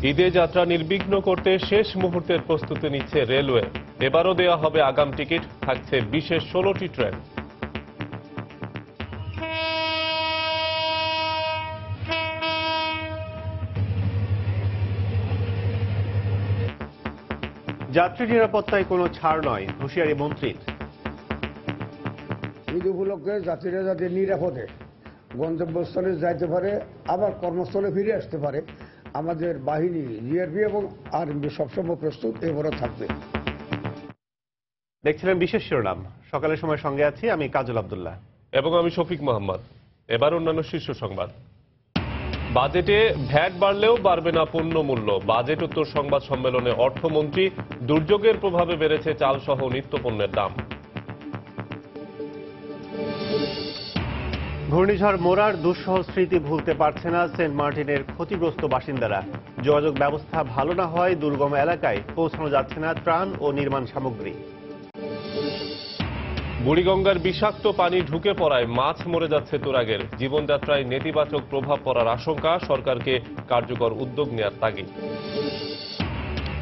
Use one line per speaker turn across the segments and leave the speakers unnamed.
ঈদে যাত্রা নির্বিঘ্ন করতে শেষ মুহূর্তের প্রস্তুতি নিচ্ছে রেলওয়ে। এবারও দেওয়া হবে আগাম টিকিট, থাকছে বিশেষ 16টি ট্রেন।
যাত্রী নিরাপত্তায় কোনো ছাড় নয়, হুঁশিয়ারি মন্ত্রীর।
ঈদ উপলক্ষে যাত্রীরা যাতে নিরাপদে গন্তব্যস্থলে যাইতে পারে, আবার কর্মস্থলে ফিরে আসতে পারে, আমাদের বাহিনী জিআরপি এবং আরএমবি সবসময় প্রস্তুত, এবারও থাকবে।
দেখছিলেন বিশেষ শিরোনাম। সকালের সময় সঙ্গে আছি আমি কাজল আব্দুল্লাহ
এবং আমি শফিক মোহাম্মদ। এবার অন্যান্য শীর্ষ সংবাদ। বাজেটে ভ্যাট বাড়লেও বাড়বে না পণ্যমূল্য। বাজেট উত্তর সংবাদ সম্মেলনে অর্থমন্ত্রী। দুর্যোগের প্রভাবে বেড়েছে চাল সহ নিত্যপণ্যের দাম।
ঘূর্ণিঝড় মোরার দুঃসহ স্মৃতি ভুলতে পারছে না সেন্ট মার্টিনের ক্ষতিগ্রস্ত বাসিন্দারা। যোগাযোগ ব্যবস্থা ভালো না হয় দুর্গম এলাকায় পৌঁছানো যাচ্ছে না ত্রাণ ও নির্মাণ সামগ্রী।
বুড়িগঙ্গার বিষাক্ত পানি ঢুকে পড়ায় মাছ মরে যাচ্ছে তুরাগের। জীবনযাত্রায় নেতিবাচক প্রভাব পড়ার আশঙ্কা, সরকারকে কার্যকর উদ্যোগ নেওয়ার তাগিদ।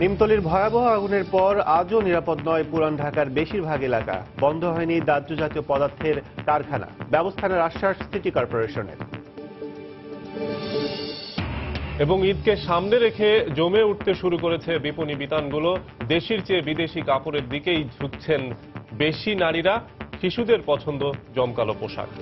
নিমতলির ভয়াবহ আগুনের পর আজও নিরাপদ নয় পুরান ঢাকার বেশিরভাগ এলাকা। বন্ধ হয়নি দাহ্য জাতীয় পদার্থের কারখানা, ব্যবস্থা নেওয়ার আশ্বাস সিটি কর্পোরেশনের।
এবং ঈদকে সামনে রেখে জমে উঠতে শুরু করেছে বিপণী বিতানগুলো। দেশির চেয়ে বিদেশি কাপড়ের দিকেই ঝুঁকছেন বেশি নারীরা। শিশুদের পছন্দ জমকালো পোশাক।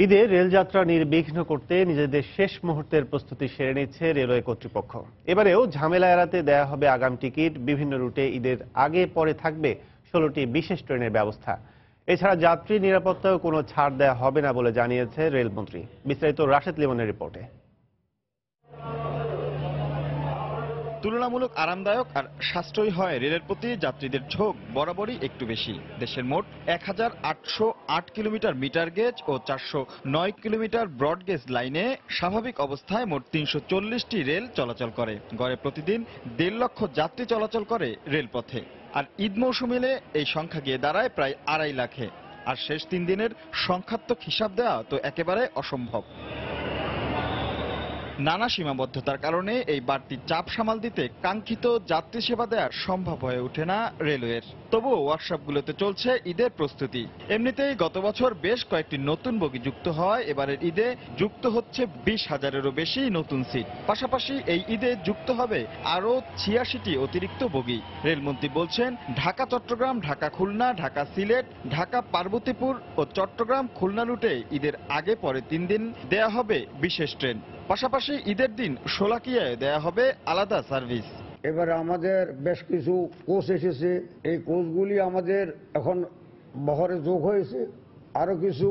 ঈদে রেলযাত্রা নির্বিঘ্ন করতে নিজেদের শেষ মুহূর্তের প্রস্তুতি সেরে নিচ্ছে রেলওয়ে কর্তৃপক্ষ। এবারেও ঝামেলা এড়াতে দেয়া হবে আগাম টিকিট। বিভিন্ন রুটে ঈদের আগে পরে থাকবে 16টি বিশেষ ট্রেনের ব্যবস্থা। এছাড়া যাত্রী নিরাপত্তায়ও কোনো ছাড় দেয়া হবে না বলে জানিয়েছে রেলমন্ত্রী। বিস্তারিত রাশেদ লিমনের রিপোর্টে।
তুলনামূলক আরামদায়ক আর সাশ্রয়ী হয় রেলের প্রতি যাত্রীদের ঝোঁক বরাবরই একটু বেশি। দেশের মোট 1808 কিলোমিটার মিটার গেজ ও 409 কিলোমিটার ব্রড গেজ লাইনে স্বাভাবিক অবস্থায় মোট 340টি রেল চলাচল করে। গড়ে প্রতিদিন 1.5 লক্ষ যাত্রী চলাচল করে রেলপথে। আর ঈদ মৌসুম এলে এই সংখ্যা গিয়ে দাঁড়ায় প্রায় 2.5 লাখে। আর শেষ 3 দিনের সংখ্যাত্মক হিসাব দেওয়া তো একেবারে অসম্ভব। নানা সীমাবদ্ধতার কারণে এই বাড়তি চাপ সামাল দিতে কাঙ্ক্ষিত যাত্রী সেবা দেওয়া সম্ভব হয়ে ওঠে না রেলওয়ের। তবুও ওয়ার্কশপগুলোতে চলছে ঈদের প্রস্তুতি। এমনিতেই গত বছর বেশ কয়েকটি নতুন বগি যুক্ত হয়, এবারের ঈদে যুক্ত হচ্ছে 20,000-এরও বেশি নতুন সিট। পাশাপাশি এই ঈদে যুক্ত হবে আরও 86টি অতিরিক্ত বগি। রেলমন্ত্রী বলছেন, ঢাকা চট্টগ্রাম, ঢাকা খুলনা, ঢাকা সিলেট, ঢাকা পার্বতীপুর ও চট্টগ্রাম খুলনা রুটে ঈদের আগে পরে 3 দিন দেয়া হবে বিশেষ ট্রেন। পাশাপাশি ঈদের দিন শোলাকিয়ায় দেয়া হবে আলাদা সার্ভিস।
এবারে আমাদের বেশ কিছু কোচ এসেছে, এই কোচগুলি আমাদের এখন বহরে যোগ হয়েছে। আরো কিছু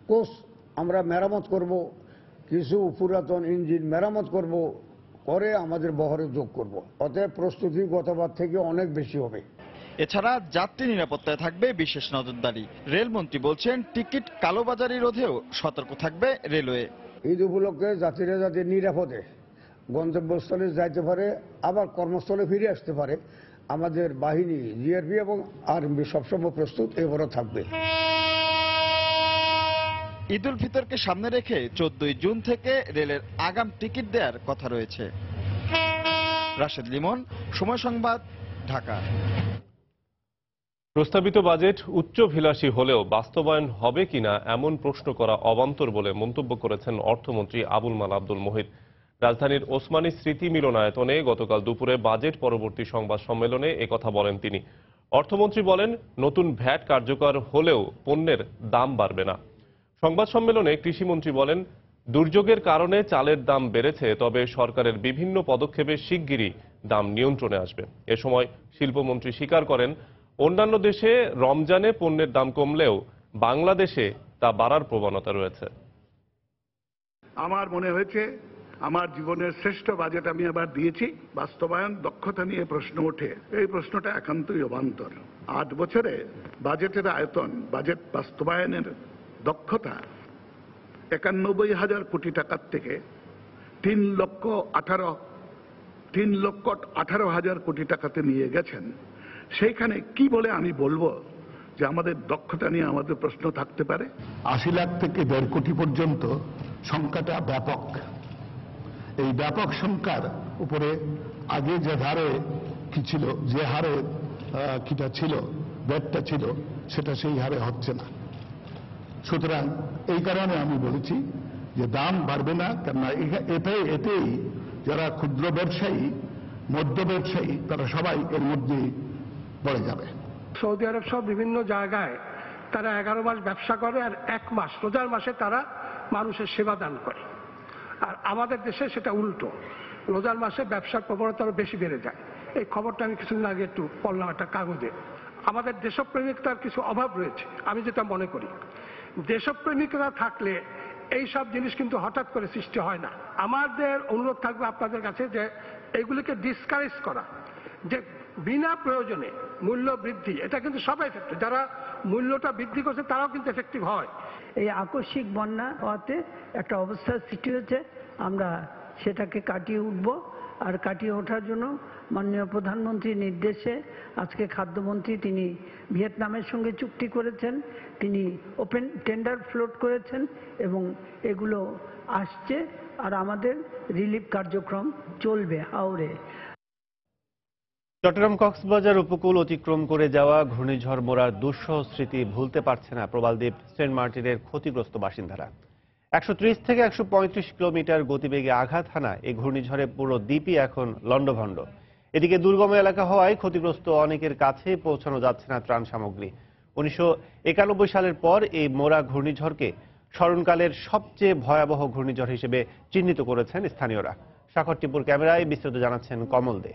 কোচ আমরা মেরামত করব, কিছু পুরাতন ইঞ্জিন মেরামত করব, করে আমাদের বহরে যোগ করব। অতএব প্রস্তুতি গতবার থেকে অনেক বেশি হবে।
এছাড়া যাত্রী নিরাপত্তায় থাকবে বিশেষ নজরদারি। রেলমন্ত্রী বলছেন, টিকিট কালোবাজারি রোধেও সতর্ক থাকবে রেলওয়ে।
ঈদ উপলক্ষে যাত্রীরা যাতে নিরাপদে গন্তব্যস্থলে যাইতে পারে, আবার কর্মস্থলে ফিরে আসতে পারে, আমাদের বাহিনী জিআরপি এবং আরএমবি সবসময় প্রস্তুত, এবারও থাকবে।
ঈদ উল ফিতরকে সামনে রেখে 14 জুন থেকে রেলের আগাম টিকিট দেওয়ার কথা রয়েছে। রাশেদ লিমন, সময় সংবাদ, ঢাকা।
প্রস্তাবিত বাজেট উচ্চাভিলাষী হলেও বাস্তবায়ন হবে কিনা এমন প্রশ্ন করা অবান্তর বলে মন্তব্য করেছেন অর্থমন্ত্রী আবুল মাল আব্দুল মুহিত। রাজধানীর ওসমানী স্মৃতি মিলনায়তনে গতকাল দুপুরে বাজেট পরবর্তী সংবাদ সম্মেলনে একথা বলেন তিনি। অর্থমন্ত্রী বলেন, নতুন ভ্যাট কার্যকর হলেও পণ্যের দাম বাড়বে না। সংবাদ সম্মেলনে কৃষিমন্ত্রী বলেন, দুর্যোগের কারণে চালের দাম বেড়েছে, তবে সরকারের বিভিন্ন পদক্ষেপে শিগগিরই দাম নিয়ন্ত্রণে আসবে। এ সময় শিল্পমন্ত্রী স্বীকার করেন, অন্যান্য দেশে রমজানে পণ্যের দাম কমলেও বাংলাদেশে তা বাড়ার প্রবণতা রয়েছে।
আমার মনে হয়েছে আমার জীবনের শ্রেষ্ঠ বাজেট আমি আবার দিয়েছি। বাস্তবায়ন দক্ষতা নিয়ে প্রশ্ন ওঠে, এই প্রশ্নটা একান্তই অবান্তর। 8 বছরে বাজেটের আয়তন, বাজেট বাস্তবায়নের দক্ষতা 91,000 কোটি টাকার থেকে 3,18,000 কোটি টাকাতে নিয়ে গেছেন। সেইখানে কি বলে আমি বলবো যে আমাদের দক্ষতা নিয়ে আমাদের প্রশ্ন থাকতে পারে?
80 লাখ থেকে 1.5 কোটি পর্যন্ত সংখ্যাটা ব্যাপক। এই ব্যাপক সংখ্যার উপরে আগে যে হারে কি ছিল, যে হারে কিটা ছিল, ব্যাটটা ছিল, সেটা সেই হারে হচ্ছে না। সুতরাং এই কারণে আমি বলেছি যে দাম বাড়বে না, কেননা এতেই যারা ক্ষুদ্র ব্যবসায়ী, মধ্য ব্যবসায়ী, তারা সবাই এর মধ্যে পড়ে যাবে।
সৌদি আরব সহ বিভিন্ন জায়গায় তারা 11 মাস ব্যবসা করে আর 1 মাস রোজার মাসে তারা মানুষের সেবা দান করে। আর আমাদের দেশে সেটা উল্টো, রোজার মাসে ব্যবসার প্রবণতা আরো বেশি বেড়ে যায়। এই খবরটা আমি কিছুদিন আগে একটু পড়লাম একটা কাগজে। আমাদের দেশপ্রেমিকতার কিছু অভাব রয়েছে, আমি যেটা মনে করি। দেশপ্রেমিকরা থাকলে এই সব জিনিস কিন্তু হঠাৎ করে সৃষ্টি হয় না। আমাদের অনুরোধ থাকবে আপনাদের কাছে যে এগুলিকে ডিসকারেজ করা, যে বিনা প্রয়োজনে মূল্য বৃদ্ধি, এটা কিন্তু সবাই এফেক্টিভ। যারা মূল্যটা বৃদ্ধি করছে তারাও কিন্তু এফেক্টিভ হয়।
এই আকস্মিক বন্যা হওয়াতে একটা অবস্থার সৃষ্টি হয়েছে, আমরা সেটাকে কাটিয়ে উঠব। আর কাটিয়ে ওঠার জন্য মাননীয় প্রধানমন্ত্রীর নির্দেশে আজকে খাদ্যমন্ত্রী তিনি ভিয়েতনামের সঙ্গে চুক্তি করেছেন, তিনি ওপেন টেন্ডার ফ্লোট করেছেন এবং এগুলো আসছে। আর আমাদের রিলিফ কার্যক্রম চলবে হাওড়ে।
চট্টগ্রাম কক্সবাজার উপকূল অতিক্রম করে যাওয়া ঘূর্ণিঝড় মোরার দুঃসহ স্মৃতি ভুলতে পারছে না প্রবালদ্বীপ সেন্ট মার্টিনের ক্ষতিগ্রস্ত বাসিন্দারা। 130 থেকে 135 কিলোমিটার গতিবেগে আঘাত হানা এই ঘূর্ণিঝড়ে পুরো দ্বীপই এখন লণ্ডভণ্ড। এদিকে দুর্গম এলাকা হওয়ায় ক্ষতিগ্রস্ত অনেকের কাছে পৌঁছানো যাচ্ছে না ত্রাণ সামগ্রী। 1991 সালের পর এই মোরা ঘূর্ণিঝড়কে স্মরণকালের সবচেয়ে ভয়াবহ ঘূর্ণিঝড় হিসেবে চিহ্নিত করেছেন স্থানীয়রা। সাখর টিপুর ক্যামেরায় বিস্তারিত জানাচ্ছেন কমল দে।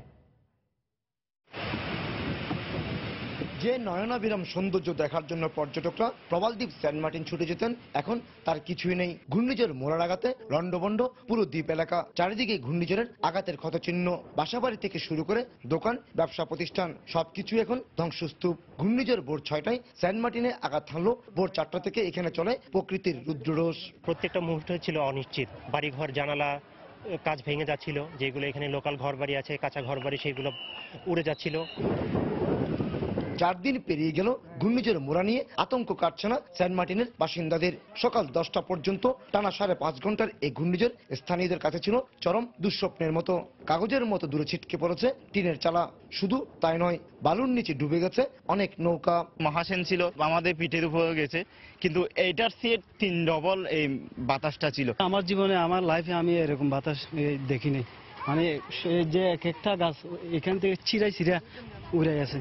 যে নয়নাবিরাম সৌন্দর্য দেখার জন্য পর্যটকরা প্রবালদ্বীপ সেন্ট মার্টিন ছুটে যেতেন, এখন তার কিছুই নেই। ঘূর্ণিঝড় মোরার আঘাতে লণ্ডভণ্ড পুরো দ্বীপ এলাকা। চারিদিকে ঘূর্ণিঝড়ের আঘাতের ক্ষতচিহ্ন, বাসাবাড়ি থেকে শুরু করে দোকান, ব্যবসা প্রতিষ্ঠান সবকিছু এখন ধ্বংসস্তূপ। ঘূর্ণিঝড় ভোর 6টায় সেন্ট মার্টিনে আঘাত হানলো, ভোর 4টা থেকে এখানে চলে প্রকৃতির রুদ্ররোষ।
প্রত্যেকটা মুহূর্ত ছিল অনিশ্চিত। বাড়িঘর জানালা কাজ ভেঙে যাচ্ছিল, যেগুলো এখানে লোকাল ঘর বাড়ি আছে, কাঁচা ঘর বাড়ি, সেগুলো উড়ে যাচ্ছিল।
4 দিন পেরিয়ে গেল, ঘূর্ণিঝড় মোরা নিয়ে আতঙ্ক কাটছে না সেন্ট মার্টিনের বাসিন্দাদের। সকাল 10টা পর্যন্ত টানা 5.5 ঘন্টার এই ঘূর্ণিঝড় স্থানীয়দের কাছে ছিল চরম দুঃস্বপ্নের মতো। কাগজের মতো দূরে ছিটকে পড়েছে টিনের চালা। শুধু তাই নয়, বালুর নিচে ডুবে গেছে অনেক নৌকা।
মহাসেন ছিল, আমাদের পিঠের উপরে গেছে, কিন্তু এইটার চেয়ে 3 ডবল এই বাতাসটা ছিল।
আমার জীবনে, আমার লাইফে আমি এরকম বাতাস দেখিনি। মানে যে একটা গাছ এখান থেকে চিরা উড়ে গেছে।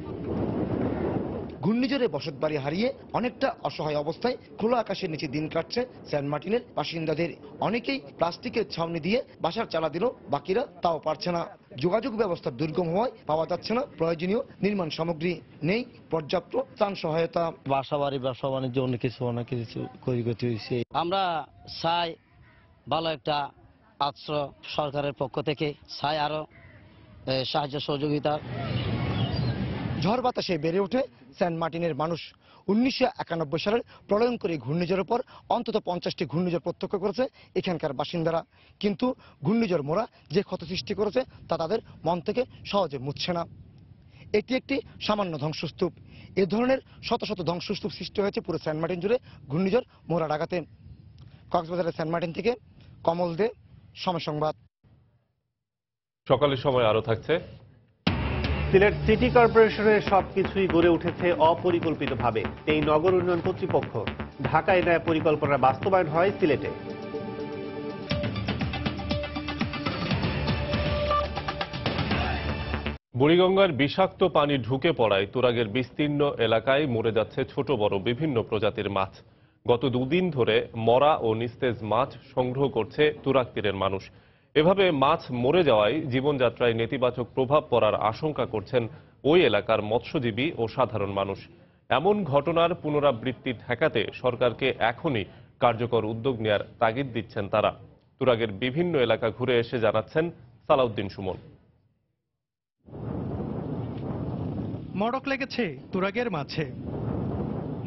ঘূর্ণিঝড়ে বসতবাড়ি হারিয়ে অনেকটা অসহায় অবস্থায় খোলা আকাশের নিচে দিন কাটছে সেন্ট মার্টিনের বাসিন্দাদের। অনেকেই প্লাস্টিকের ছাউনি দিয়ে বাসার চালা দিল, বাকিরা তাও পারছে না। যোগাযোগ ব্যবস্থা দুর্গম হওয়ায় পাওয়া যাচ্ছে না প্রয়োজনীয় নির্মাণ সামগ্রী, নেই পর্যাপ্ত ত্রাণ সহায়তা।
বাসাবাড়ি, ব্যবসা বাণিজ্য অনেক কিছু ক্ষয়ক্ষতি হয়েছে। আমরা চাই ভালো একটা আশ্রয় সরকারের পক্ষ থেকে, চাই আরো সাহায্য সহযোগিতা।
ঝড় বাতাসে বেড়ে ওঠে সেন্ট মার্টিনের মানুষ। 1991 সালের প্রলয়ঙ্করী ঘূর্ণিঝড়ের পর অন্তত 50টি ঘূর্ণিঝড় প্রত্যক্ষ করেছে এখানকার বাসিন্দারা। কিন্তু ঘূর্ণিঝড় মোরা যে ক্ষত সৃষ্টি করেছে তা তাদের মন থেকে সহজে মুছছে না। এটি একটি সামান্য ধ্বংসস্তূপ। এ ধরনের শত শত ধ্বংসস্তূপ সৃষ্টি হয়েছে পুরো সেন্ট মার্টিন জুড়ে ঘূর্ণিঝড় মোরার আঘাতে। কক্সবাজারের সেন্ট মার্টিন থেকে কমল দে, সময় সংবাদ।
সকালের সময় আরো থাকছে।
সিলেট সিটি কর্পোরেশনের সবকিছুই গড়ে উঠেছে অপরিকল্পিতভাবে। এই নগর উন্নয়ন কর্তৃপক্ষ ঢাকায় নেয় পরিকল্পনা বাস্তবায়ন হয় সিলেটে।
বুড়িগঙ্গার বিষাক্ত পানি ঢুকে পড়ায় তুরাগের বিস্তীর্ণ এলাকায় মরে যাচ্ছে ছোট বড় বিভিন্ন প্রজাতির মাছ। গত 2 দিন ধরে মরা ও নিস্তেজ মাছ সংগ্রহ করছে তুরাগ তীরের মানুষ। এভাবে মাছ মরে যাওয়ায় জীবনযাত্রায় নেতিবাচক প্রভাব পড়ার আশঙ্কা করছেন ওই এলাকার মৎস্যজীবী ও সাধারণ মানুষ। এমন ঘটনার পুনরাবৃত্তি ঠেকাতে সরকারকে এখনই কার্যকর উদ্যোগ নেয়ার তাগিদ দিচ্ছেন তারা। তুরাগের বিভিন্ন এলাকা ঘুরে এসে জানাচ্ছেন সালাউদ্দিন সুমন।
মড়ক লেগেছে তুরাগের মাছে।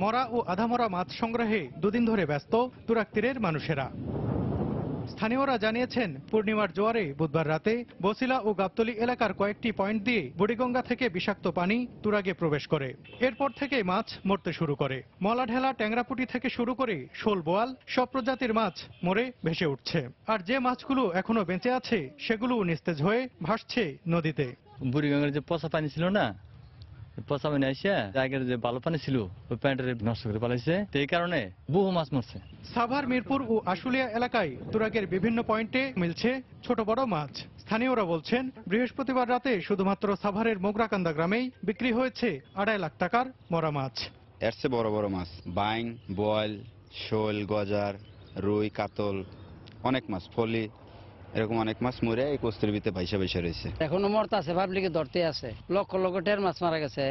মরা ও আধামরা মাছ সংগ্রহে দুদিন ধরে ব্যস্ত তুরাগ তীরের মানুষেরা। স্থানীয়রা জানিয়েছেন, পূর্ণিমার জোয়ারে বুধবার রাতে বসিলা ও গাবতলী এলাকার কয়েকটি পয়েন্ট দিয়ে বুড়িগঙ্গা থেকে বিষাক্ত পানি তুরাগে প্রবেশ করে। এরপর থেকে মাছ মরতে শুরু করে। মলা ঢেলা, ট্যাংরাপুটি থেকে শুরু করে শোল, বোয়াল সব প্রজাতির মাছ মরে ভেসে উঠছে। আর যে মাছগুলো এখনো বেঁচে আছে সেগুলো নিস্তেজ হয়ে ভাসছে নদীতে।
বুড়িগঙ্গার যে পচা পানি ছিল না, পচা পানি আসে আগের যে ভালো পানি ছিল ওই পানিটা নষ্ট করে পালাইছে, এই কারণে বহু মাছ মরছে।
সাভার, মিরপুর ও আশুলিয়া এলাকায় তুরাগের বিভিন্ন পয়েন্টে মিলছে ছোট বড় মাছ। স্থানীয়রা বলছেন, বৃহস্পতিবার রাতে শুধুমাত্র সাভারের মোগরাকান্দা গ্রামেই বিক্রি হয়েছে 2.5 লাখ টাকার মরা মাছ।
এর চেয়ে বড় বড় মাছ, বাইং, বোয়াল, শোল, গজার, রুই, কাতল, অনেক মাছ, ফলি, এরকম অনেক মাছ মরে এই কস্তুর ভিতরে ভাইসা ভাইসা রয়েছে।
এখনো মরতে আছে, ভাবলিকে ধরতে আছে। লক্ষ লক্ষ টের মাছ মারা গেছে।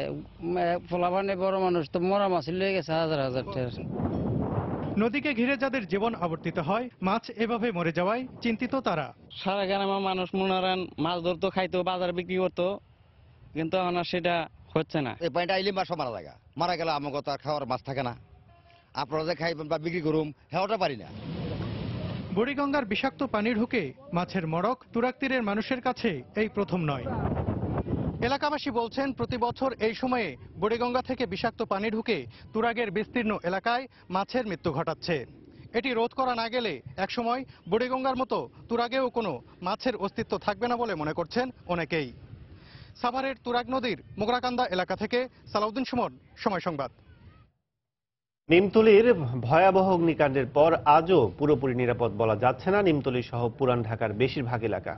ফলাফানে বড় মানুষ তো মরা মাছ লয়ে গেছে হাজার হাজার টের।
নদীকে ঘিরে যাদের জীবন আবর্তিত হয়, মাছ এভাবে মরে যাওয়ায় চিন্তিত তারা।
সারা গ্রামের মানুষ মনোরান মাছ ধরতো, খাইতো, বাজার বিক্রি করতো, কিন্তু এখন আর সেটা হচ্ছে না।
এই পানিটা আইলে মাছ মারা গেলে আমাকে তো আর খাওয়ার মাছ থাকে না। আপনারা যে খাইবেন বা বিক্রি করুম হেওয়াটা পারি না।
বুড়িগঙ্গার বিষাক্ত পানি ঢুকে মাছের মড়ক তুরাগ তীরের মানুষের কাছে এই প্রথম নয়। এলাকাবাসী বলছেন, প্রতি বছর এই সময়ে বুড়িগঙ্গা থেকে বিষাক্ত পানি ঢুকে তুরাগের বিস্তীর্ণ এলাকায় মাছের মৃত্যু ঘটাচ্ছে। এটি রোধ করা না গেলে একসময় বুড়িগঙ্গার মতো তুরাগেও কোনো মাছের অস্তিত্ব থাকবে না বলে মনে করছেন অনেকেই। সাভারের তুরাগ নদীর মোগরাকান্দা এলাকা থেকে সালাউদ্দিন সুমন, সময় সংবাদ।
নিমতলীর ভয়াবহ অগ্নিকাণ্ডের পর আজও পুরোপুরি নিরাপদ বলা যাচ্ছে না নিমতলী সহ পুরান ঢাকার বেশিরভাগ এলাকা।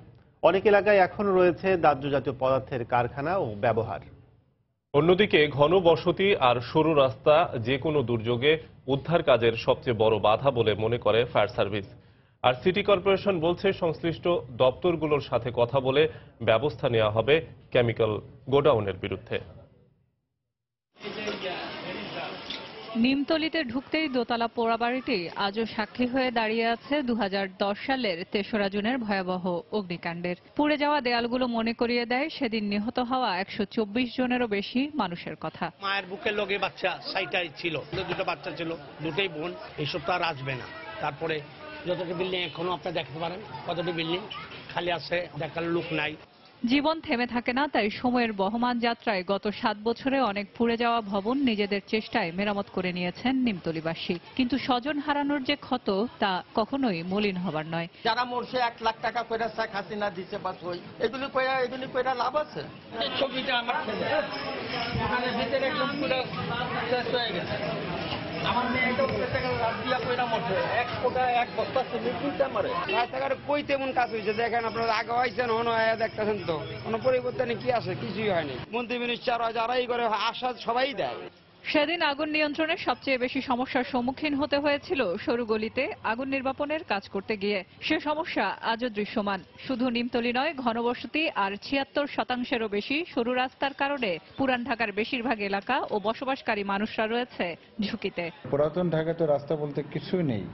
অনেক এলাকায় এখনো রয়েছে দাহ্য জাতীয় পদার্থের কারখানা ও ব্যবহার।
অন্যদিকে ঘনবসতি আর সরু রাস্তা যে কোনো দুর্যোগে উদ্ধার কাজের সবচেয়ে বড় বাধা বলে মনে করে ফায়ার সার্ভিস। আর সিটি কর্পোরেশন বলছে, সংশ্লিষ্ট দপ্তরগুলোর সাথে কথা বলে ব্যবস্থা নেওয়া হবে কেমিক্যাল গোডাউনের বিরুদ্ধে।
নিমতলীতে ঢুকতেই দোতলা পোড়াবাড়িটি আজও সাক্ষী হয়ে দাঁড়িয়ে আছে 2010 সালের 3রা জুনের ভয়াবহ অগ্নিকাণ্ডের। পুড়ে যাওয়া দেয়ালগুলো মনে করিয়ে দেয় সেদিন নিহত হওয়া 124 জনেরও বেশি মানুষের কথা।
মায়ের বুকের লগে বাচ্চা 6টাই ছিল, দুটো বাচ্চা ছিল, দুটোই বোন। এইসব তো আর আসবে না। তারপরে যতটি বিল্ডিং এখনো আপনারা দেখতে পারেন, কতটি বিল্ডিং খালি আছে, দেখার লোক নাই।
জীবন থেমে থাকে না, তাই সময়ের বহমান যাত্রায় গত 7 বছরে অনেক পুড়ে যাওয়া ভবন নিজেদের চেষ্টায় মেরামত করে নিয়েছেন নিমতলীবাসী। কিন্তু স্বজন হারানোর যে ক্ষত, তা কখনোই মলিন হবার নয়।
যারা মরছে 1 লাখ টাকা করে শেখ হাসিনা দিচ্ছে, বাস ওই এগুলি কইরা লাভ আছে। ছবিটা আমার ওখানে ভিতরে একদম পুরো শেষ হয়ে গেছে। আমার মেয়ে তো টাকা লাভ দিয়া কইরা মরছে, 1 বস্তা সিমেন্ট দিতে মারে। রাস্তাঘাটে কই তেমন কাজ হয়েছে দেখেন আপনারা, আগে হয়েছেন হন হয় দেখতেছেন তো, কোনো পরিবর্তনে কি আছে? কিছুই হয়নি। মন্ত্রী মিনিস্টার যারাই করে আশ্বাস সবাই দেয়।
সেদিন আগুন নিয়ন্ত্রণে সবচেয়ে বেশি সমস্যার সম্মুখীন হতে হয়েছিল সরু গলিতে আগুন নির্বাপনের কাজ করতে গিয়ে। সে সমস্যা আজও দৃশ্যমান। শুধু নিমতলী নয়, ঘনবসতি আর 76%-এরও বেশি সরু রাস্তার কারণে পুরান ঢাকার বেশিরভাগ এলাকা ও বসবাসকারী মানুষরা রয়েছে ঝুঁকিতে।
পুরাতন ঢাকাতে রাস্তা বলতে কিছুই নেই।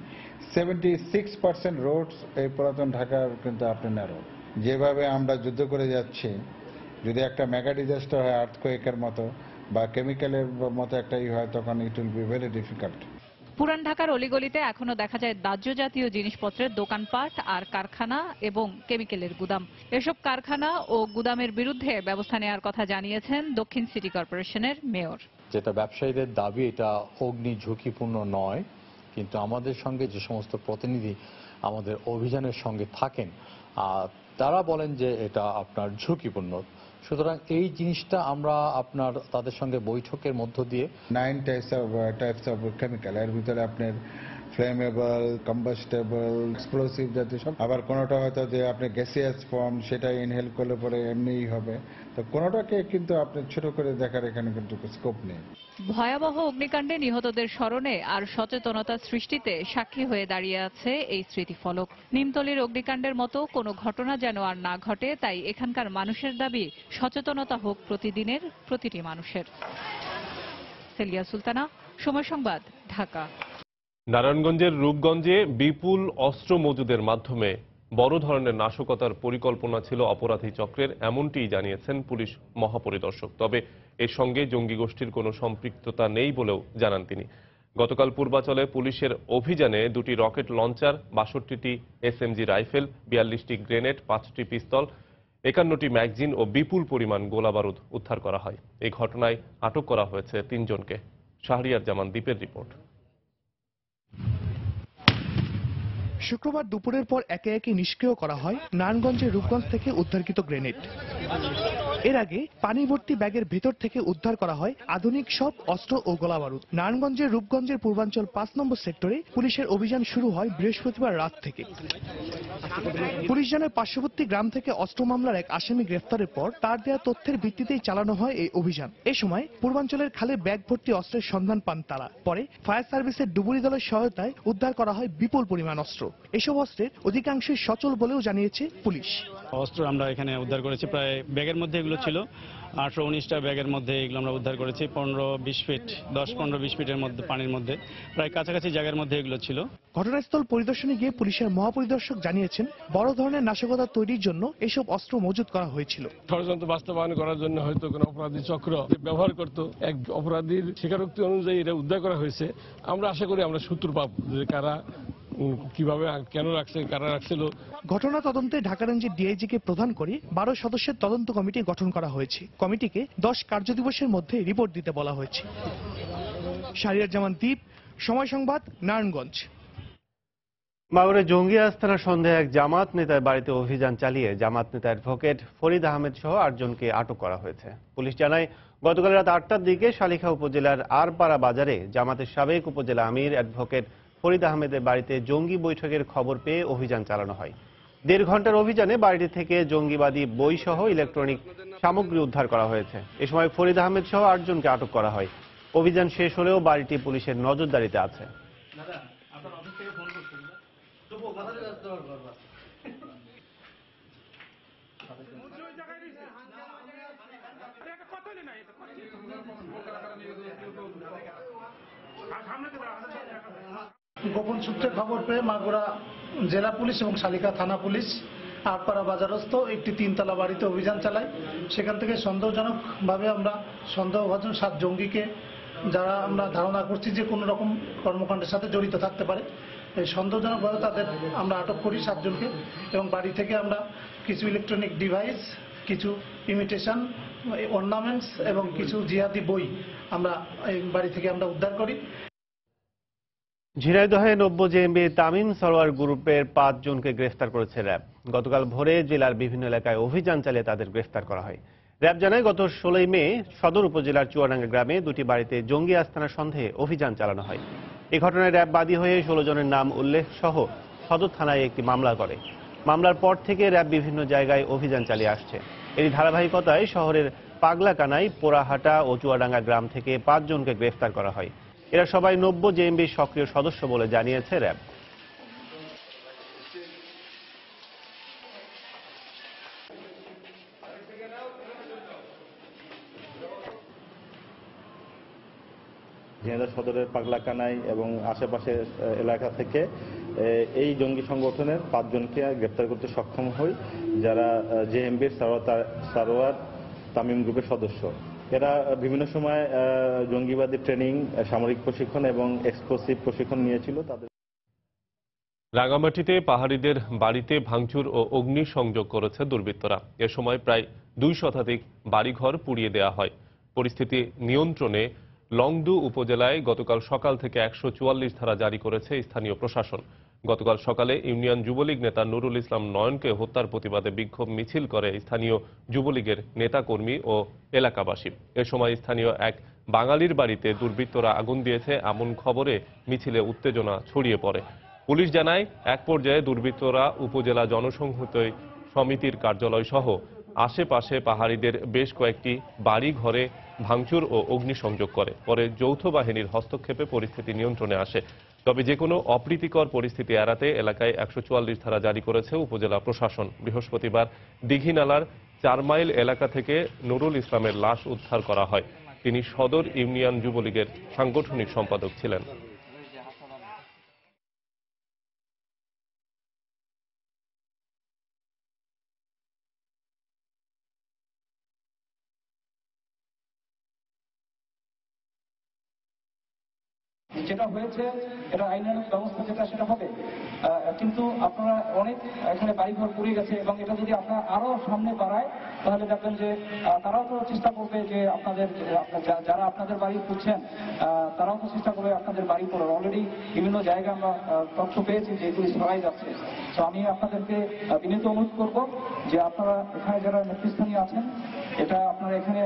76% রোডস এই পুরাতন ঢাকার কিন্তু আপনি ন্যারো। যেভাবে আমরা যুদ্ধ করে যাচ্ছি, যদি একটা মেগা ডিজাস্টার হয়, আর্থকোয়েকের মতো বা কেমিক্যালের মতো একটা হয়, তখন it will be very difficult.
পুরান ঢাকার অলিগলিতে এখনো দেখা যায় দাহ্য জাতীয় জিনিসপত্রের দোকানপাট আর কারখানা এবং কেমিক্যালের গুদাম। এসব কারখানা ও গুদামের বিরুদ্ধে ব্যবস্থা নেওয়ার কথা জানিয়েছেন দক্ষিণ সিটি কর্পোরেশনের মেয়র।
যেটা ব্যবসায়ীদের দাবি, এটা অগ্নি ঝুঁকিপূর্ণ নয়, কিন্তু আমাদের সঙ্গে যে সমস্ত প্রতিনিধি আমাদের অভিযানের সঙ্গে থাকেন তারা বলেন যে এটা আপনার ঝুঁকিপূর্ণ। সুতরাং এই জিনিসটা আমরা আপনার তাদের সঙ্গে বৈঠকের মধ্য দিয়ে
9 টাইপস অফ কেমিক্যাল, এর ভিতরে আপনার ফ্লেমেবল, কম্বাস্টেবল, এক্সপ্লোসিভ জাতীয় সব। আবার কোনোটা হয়তো যে আপনি গ্যাসিয়াস ফর্ম, সেটা ইনহেল করলে পরে এমনিই হবে। তো কোনোটাকে কিন্তু আপনি ছোট করে দেখার এখানে কিন্তু স্কোপ নেই।
ভয়াবহ অগ্নিকাণ্ডে নিহতদের স্মরণে আর সচেতনতা সৃষ্টিতে সাক্ষী হয়ে দাঁড়িয়ে আছে এই স্মৃতিফলক। নিমতলীর অগ্নিকাণ্ডের মতো কোনো ঘটনা যেন আর না ঘটে, তাই এখানকার মানুষের দাবি সচেতনতা হোক প্রতিদিনের প্রতিটি মানুষের। সেলিয়া সুলতানা, সময় সংবাদ, ঢাকা।
নারায়ণগঞ্জের রূপগঞ্জে বিপুল অস্ত্র মজুদের মাধ্যমে বড় ধরনের নাশকতার পরিকল্পনা ছিল অপরাধী চক্রের, এমনটিই জানিয়েছেন পুলিশ মহাপরিদর্শক। তবে এর সঙ্গে জঙ্গি গোষ্ঠীর কোনো সম্পৃক্ততা নেই বলেও জানান তিনি। গতকাল পূর্বাচলে পুলিশের অভিযানে 2টি রকেট লঞ্চার, 62টি এসএমজি রাইফেল, 42টি গ্রেনেড, 5টি পিস্তল, 51টি ম্যাগজিন ও বিপুল পরিমাণ গোলাবারুদ উদ্ধার করা হয়। এই ঘটনায় আটক করা হয়েছে 3 জনকে। শাহরিয়ার জামান দ্বীপের রিপোর্ট।
শুক্রবার দুপুরের পর একে একে নিষ্ক্রিয় করা হয় নারায়ণগঞ্জের রূপগঞ্জ থেকে উদ্ধারকৃত গ্রেনেড। এর আগে পানি ভর্তি ব্যাগের ভেতর থেকে উদ্ধার করা হয় আধুনিক সব অস্ত্র ও গোলাবারুদ। নারায়ণগঞ্জের রূপগঞ্জের পূর্বাঞ্চল 5 নম্বর সেক্টরে পুলিশের অভিযান শুরু হয় বৃহস্পতিবার রাত থেকে। পুলিশ জানায় পার্শ্ববর্তী গ্রাম থেকে অস্ত্র মামলার এক আসামি গ্রেফতারের পর তার দেওয়া তথ্যের ভিত্তিতেই চালানো হয় এই অভিযান। এ সময় পূর্বাঞ্চলের খালে ব্যাগ ভর্তি অস্ত্রের সন্ধান পান তারা। পরে ফায়ার সার্ভিসের ডুবুরি দলের সহায়তায় উদ্ধার করা হয় বিপুল পরিমাণ অস্ত্র। এসব অস্ত্রের অধিকাংশই সচল বলেও জানিয়েছে পুলিশ।
অস্ত্র আমরা এখানে উদ্ধার করেছি, প্রায় ব্যাগের মধ্যে এগুলো ছিল 18-19টা ব্যাগের মধ্যে এগুলো আমরা উদ্ধার করেছি। 15-20 ফিট 10-15-20 ফিটের মধ্যে পানির মধ্যে প্রায় কাছাকাছি জায়গার মধ্যে এগুলো ছিল।
ঘটনাস্থল পরিদর্শনে গিয়ে পুলিশের মহাপরিদর্শক জানিয়েছেন বড় ধরনের নাশকতা তৈরির জন্য এসব অস্ত্র মজুত করা হয়েছিল।
ষড়যন্ত্র বাস্তবায়ন করার জন্য হয়তো কোনো অপরাধী চক্র ব্যবহার করত। এক অপরাধীর স্বীকারোক্তি অনুযায়ী এটা উদ্ধার করা হয়েছে। আমরা আশা করি আমরা সূত্র পাব যে কারা কিভাবে কেন রাখছে, কারা রাখছিল।
ঘটনা তদন্তে ঢাকা রেঞ্জের ডিআইজিকে প্রধান করে 12 সদস্যের তদন্ত কমিটি গঠন করা হয়েছে। কমিটিকে 10 কার্যদিবসের মধ্যে রিপোর্ট দিতে বলা হয়েছে। শাহরিয়ার জামান দ্বীপ, সময় সংবাদ, নারায়ণগঞ্জ।
মাগুরে জঙ্গি আস্তানার সন্দেহে এক জামাত নেতার বাড়িতে অভিযান চালিয়ে জামাত নেতা অ্যাডভোকেট ফরিদ আহমেদ সহ 8 জনকে আটক করা হয়েছে। পুলিশ জানায় গতকাল রাত 8টার দিকে শালিখা উপজেলার আরপাড়া বাজারে জামাতের সাবেক উপজেলা আমির অ্যাডভোকেট ফরিদ আহমেদের বাড়িতে জঙ্গি বৈঠকের খবর পেয়ে অভিযান চালানো হয়। 1.5 ঘন্টার অভিযানে বাড়িটি থেকে জঙ্গিবাদী বই সহ ইলেকট্রনিক সামগ্রী উদ্ধার করা হয়েছে। এ সময় ফরিদ আহমেদ সহ 8 জনকে আটক করা হয়। অভিযান শেষ হলেও বাড়িটি পুলিশের নজরদারিতে আছে।
গোপন সূত্রে খবর পেয়ে মাগুরা জেলা পুলিশ এবং শালিকা থানা পুলিশ আটপাড়া বাজারস্থ একটি 3তলা বাড়িতে অভিযান চালায়। সেখান থেকে সন্দেহজনকভাবে আমরা সন্দেহভাজন 7 জঙ্গিকে, যারা আমরা ধারণা করছি যে কোনো রকম কর্মকাণ্ডের সাথে জড়িত থাকতে পারে, এই সন্দেহজনকভাবে তাদের আমরা আটক করি 7 জনকে। এবং বাড়ি থেকে আমরা কিছু ইলেকট্রনিক ডিভাইস, কিছু ইমিটেশন অর্নামেন্টস এবং কিছু জিহাদি বই আমরা এই বাড়ি থেকে আমরা উদ্ধার করি।
ঝিনাইদহে 90 জেএমবি তামিম সরোয়ার গ্রুপের 5 জনকে গ্রেফতার করেছে র্যাব। গতকাল ভোরে জেলার বিভিন্ন এলাকায় অভিযান চালিয়ে তাদের গ্রেফতার করা হয়। র্যাব জানায় গত 16 মে সদর উপজেলার চুয়াডাঙ্গা গ্রামে 2টি বাড়িতে জঙ্গি আস্তানার সন্দেহে অভিযান চালানো হয়। এই ঘটনায় র্যাব বাদী হয়ে 16 জনের নাম উল্লেখ সহ সদর থানায় একটি মামলা করে। মামলার পর থেকে র্যাব বিভিন্ন জায়গায় অভিযান চালিয়ে আসছে। এর ধারাবাহিকতায় শহরের পাগলাকানাই, পোড়াহাটা ও চুয়াডাঙ্গা গ্রাম থেকে 5 জনকে গ্রেফতার করা হয়। এরা সবাই 90 জেএমবির সক্রিয় সদস্য বলে জানিয়েছে র্যাব।
ঝিনাইদহ সদরের পাগলাকানাই এবং আশেপাশের এলাকা থেকে এই জঙ্গি সংগঠনের 5 জনকে গ্রেপ্তার করতে সক্ষম হই, যারা জেএমবির সারোয়ার তামিম গ্রুপের সদস্য। এরা বিভিন্ন সময় জঙ্গিবাদী ট্রেনিং, সামরিক প্রশিক্ষণ এবং এক্সপ্লোসিভ প্রশিক্ষণ নিয়েছিল। তাদের
রাঙামাটিতে পাহাড়িদের বাড়িতে ভাঙচুর ও অগ্নিসংযোগ করেছে দুর্বৃত্তরা। এ সময় প্রায় 2 শতাধিক বাড়িঘর পুড়িয়ে দেওয়া হয়। পরিস্থিতি নিয়ন্ত্রণে লংদু উপজেলায় গতকাল সকাল থেকে 144 ধারা জারি করেছে স্থানীয় প্রশাসন। গতকাল সকালে ইউনিয়ন যুবলীগ নেতা নুরুল ইসলাম নয়নকে হত্যার প্রতিবাদে বিক্ষোভ মিছিল করে স্থানীয় যুবলীগের নেতাকর্মী ও এলাকাবাসী। এ সময় স্থানীয় এক বাঙালির বাড়িতে দুর্বৃত্তরা আগুন দিয়েছে এমন খবরে মিছিলে উত্তেজনা ছড়িয়ে পড়ে। পুলিশ জানায় এক পর্যায়ে দুর্বৃত্তরা উপজেলা জনসংহতি সমিতির কার্যালয় সহ আশেপাশে পাহাড়িদের বেশ কয়েকটি বাড়ি ঘরে ভাঙচুর ও অগ্নিসংযোগ করে। পরে যৌথ বাহিনীর হস্তক্ষেপে পরিস্থিতি নিয়ন্ত্রণে আসে। তবে যে কোনো অপ্রীতিকর পরিস্থিতি এড়াতে এলাকায় 144 ধারা জারি করেছে উপজেলা প্রশাসন। বৃহস্পতিবার দিঘিনালার 4 মাইল এলাকা থেকে নুরুল ইসলামের লাশ উদ্ধার করা হয়। তিনি সদর ইউনিয়ন যুবলীগের সাংগঠনিক সম্পাদক ছিলেন।
যেটা হয়েছে এটা আইনানুগ ব্যবস্থা যেটা সেটা হবে, কিন্তু আপনারা অনেক এখানে বাড়িঘর পুড়ে গেছে এবং এটা যদি আপনারা আরো সামনে বাড়ায় তাহলে দেখবেন যে তারাও তো চেষ্টা করবে যে আপনাদের যারা আপনাদের বাড়ি পুড়ছেন তারাও তো চেষ্টা করবে আপনাদের বাড়ি পড়ার। অলরেডি বিভিন্ন জায়গায় আমরা তথ্য পেয়েছি যে এগুলি ছড়াই যাচ্ছে। তো আমি আপনাদেরকে বিনীত অনুরোধ করব যে আপনারা এখানে যারা নেতৃস্থানীয় আছেন এটা আপনারা এখানে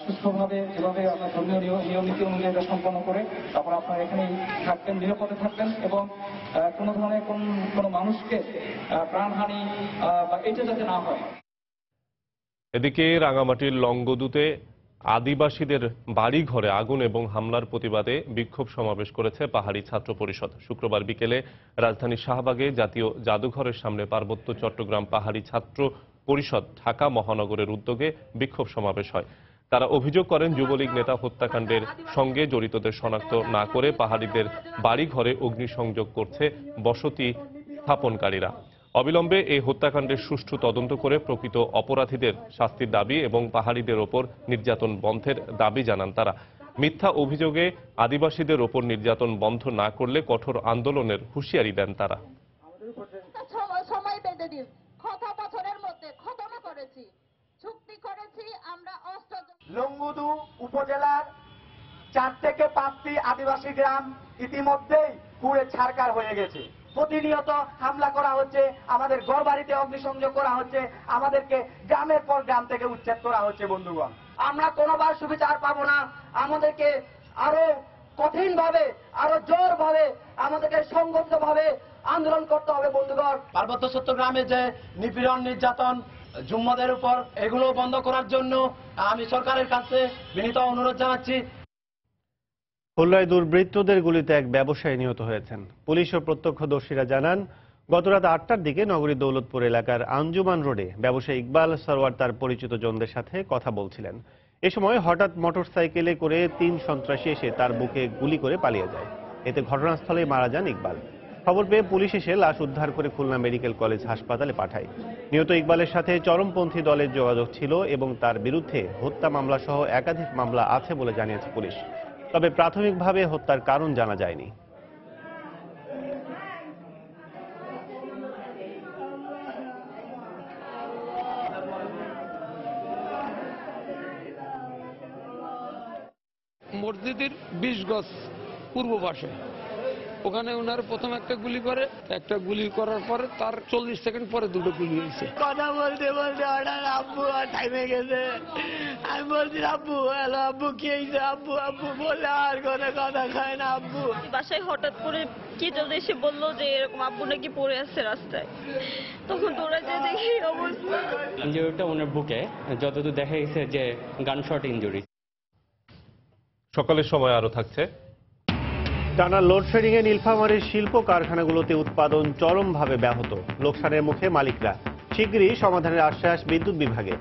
সুস্থভাবে যেভাবে আপনার ধর্মীয় নিয়মনীতি অনুযায়ী এটা সম্পন্ন করে তারপর আপনারা এখানেই থাকবেন, নিরাপদে থাকবেন এবং কোনো ধরনের কোনো মানুষকে প্রাণহানি বা এটা যাতে না হয়।
এদিকে রাঙামাটির লংগদুতে আদিবাসীদের বাড়ি ঘরে আগুন এবং হামলার প্রতিবাদে বিক্ষোভ সমাবেশ করেছে পাহাড়ি ছাত্র পরিষদ। শুক্রবার বিকেলে রাজধানীর শাহবাগে জাতীয় জাদুঘরের সামনে পার্বত্য চট্টগ্রাম পাহাড়ি ছাত্র পরিষদ ঢাকা মহানগরের উদ্যোগে বিক্ষোভ সমাবেশ হয়। তারা অভিযোগ করেন যুবলীগ নেতা হত্যাকাণ্ডের সঙ্গে জড়িতদের শনাক্ত না করে পাহাড়িদের বাড়ি ঘরে অগ্নিসংযোগ করছে বসতি স্থাপনকারীরা। অবিলম্বে এই হত্যাকাণ্ডের সুষ্ঠু তদন্ত করে প্রকৃত অপরাধীদের শাস্তির দাবি এবং পাহাড়িদের ওপর নির্যাতন বন্ধের দাবি জানান তারা। মিথ্যা অভিযোগে আদিবাসীদের ওপর নির্যাতন বন্ধ না করলে কঠোর আন্দোলনের হুঁশিয়ারি দেন তারা।
সময় বেঁধে দিন, কথা বছরের মধ্যে খতম করেছি, চুক্তি করেছি আমরা
লংগদু উপজেলার 4 থেকে 5টি আদিবাসী গ্রাম ইতিমধ্যেই পুড়ে ছারখার হয়ে গেছে। প্রতিনিয়ত হামলা করা হচ্ছে, আমাদের ঘরবাড়িতে অগ্নিসংযোগ করা হচ্ছে, আমাদেরকে গ্রামের পর গ্রাম থেকে উচ্ছেদ করা হচ্ছে। বন্ধুগণ, আমরা কোনোবার সুবিচার পাবো না। আমাদেরকে আরো কঠিনভাবে, আরো জোরভাবে, আমাদেরকে সংগঠিতভাবে আন্দোলন করতে হবে। বন্ধুগণ, পার্বত্য চট্টগ্রামে যে নিপীড়ন নির্যাতন জুম্মাদের উপর, এগুলো বন্ধ করার জন্য আমি সরকারের কাছে বিনীত অনুরোধ জানাচ্ছি।
খুলনায় দুর্বৃত্তদের গুলিতে এক ব্যবসায়ী নিহত হয়েছেন। পুলিশ ও প্রত্যক্ষদর্শীরা জানান, গতরাত 8টার দিকে নগরীর দৌলতপুর এলাকার আঞ্জুমান রোডে ব্যবসায়ী ইকবাল সরওয়ার তার পরিচিত জনদের সাথে কথা বলছিলেন। এ সময় হঠাৎ মোটরসাইকেলে করে 3 সন্ত্রাসী এসে তার বুকে গুলি করে পালিয়ে যায়। এতে ঘটনাস্থলে মারা যান ইকবাল। খবর পেয়ে পুলিশ এসে লাশ উদ্ধার করে খুলনা মেডিকেল কলেজ হাসপাতালে পাঠায়। নিহত ইকবালের সাথে চরমপন্থী দলের যোগাযোগ ছিল এবং তার বিরুদ্ধে হত্যা মামলা সহ একাধিক মামলা আছে বলে জানিয়েছে পুলিশ। তবে প্রাথমিকভাবে হত্যার কারণ জানা যায়নি।
মসজিদের 20 গজ পূর্ব পাশে, ওখানে ওনার প্রথম একটা গুলি করে, একটা গুলি করার পরে তার 40 সেকেন্ড পরে 2টো গুলি হয়েছে।
কথা বলতে বলতে হঠাৎ আব্বু টাইমে গেছে। আমি বলছি আব্বু, হ্যালো আব্বু, কি হয়েছে আব্বু? আব্বু বলে আর কোনো কথা খায় না আব্বু।
বাসায় হঠাৎ করে কি যেন এসে বললো যে এরকম আব্বু নাকি পড়ে আসছে রাস্তায়। তখন তোরা যে দেখি অবস্থা,
ইঞ্জুরিটা ওনার বুকে, যতদূর দেখা গেছে যে গানশট ইঞ্জুরি।
সকালের সময় আরো থাকছে।
টানা লোডশেডিং এ নীলফামারীর শিল্প কারখানাগুলোতে উৎপাদন চরমভাবে ব্যাহত। লোকসানের মুখে মালিকরা। শিগগিরই সমাধানের আশ্বাস বিদ্যুৎ বিভাগের।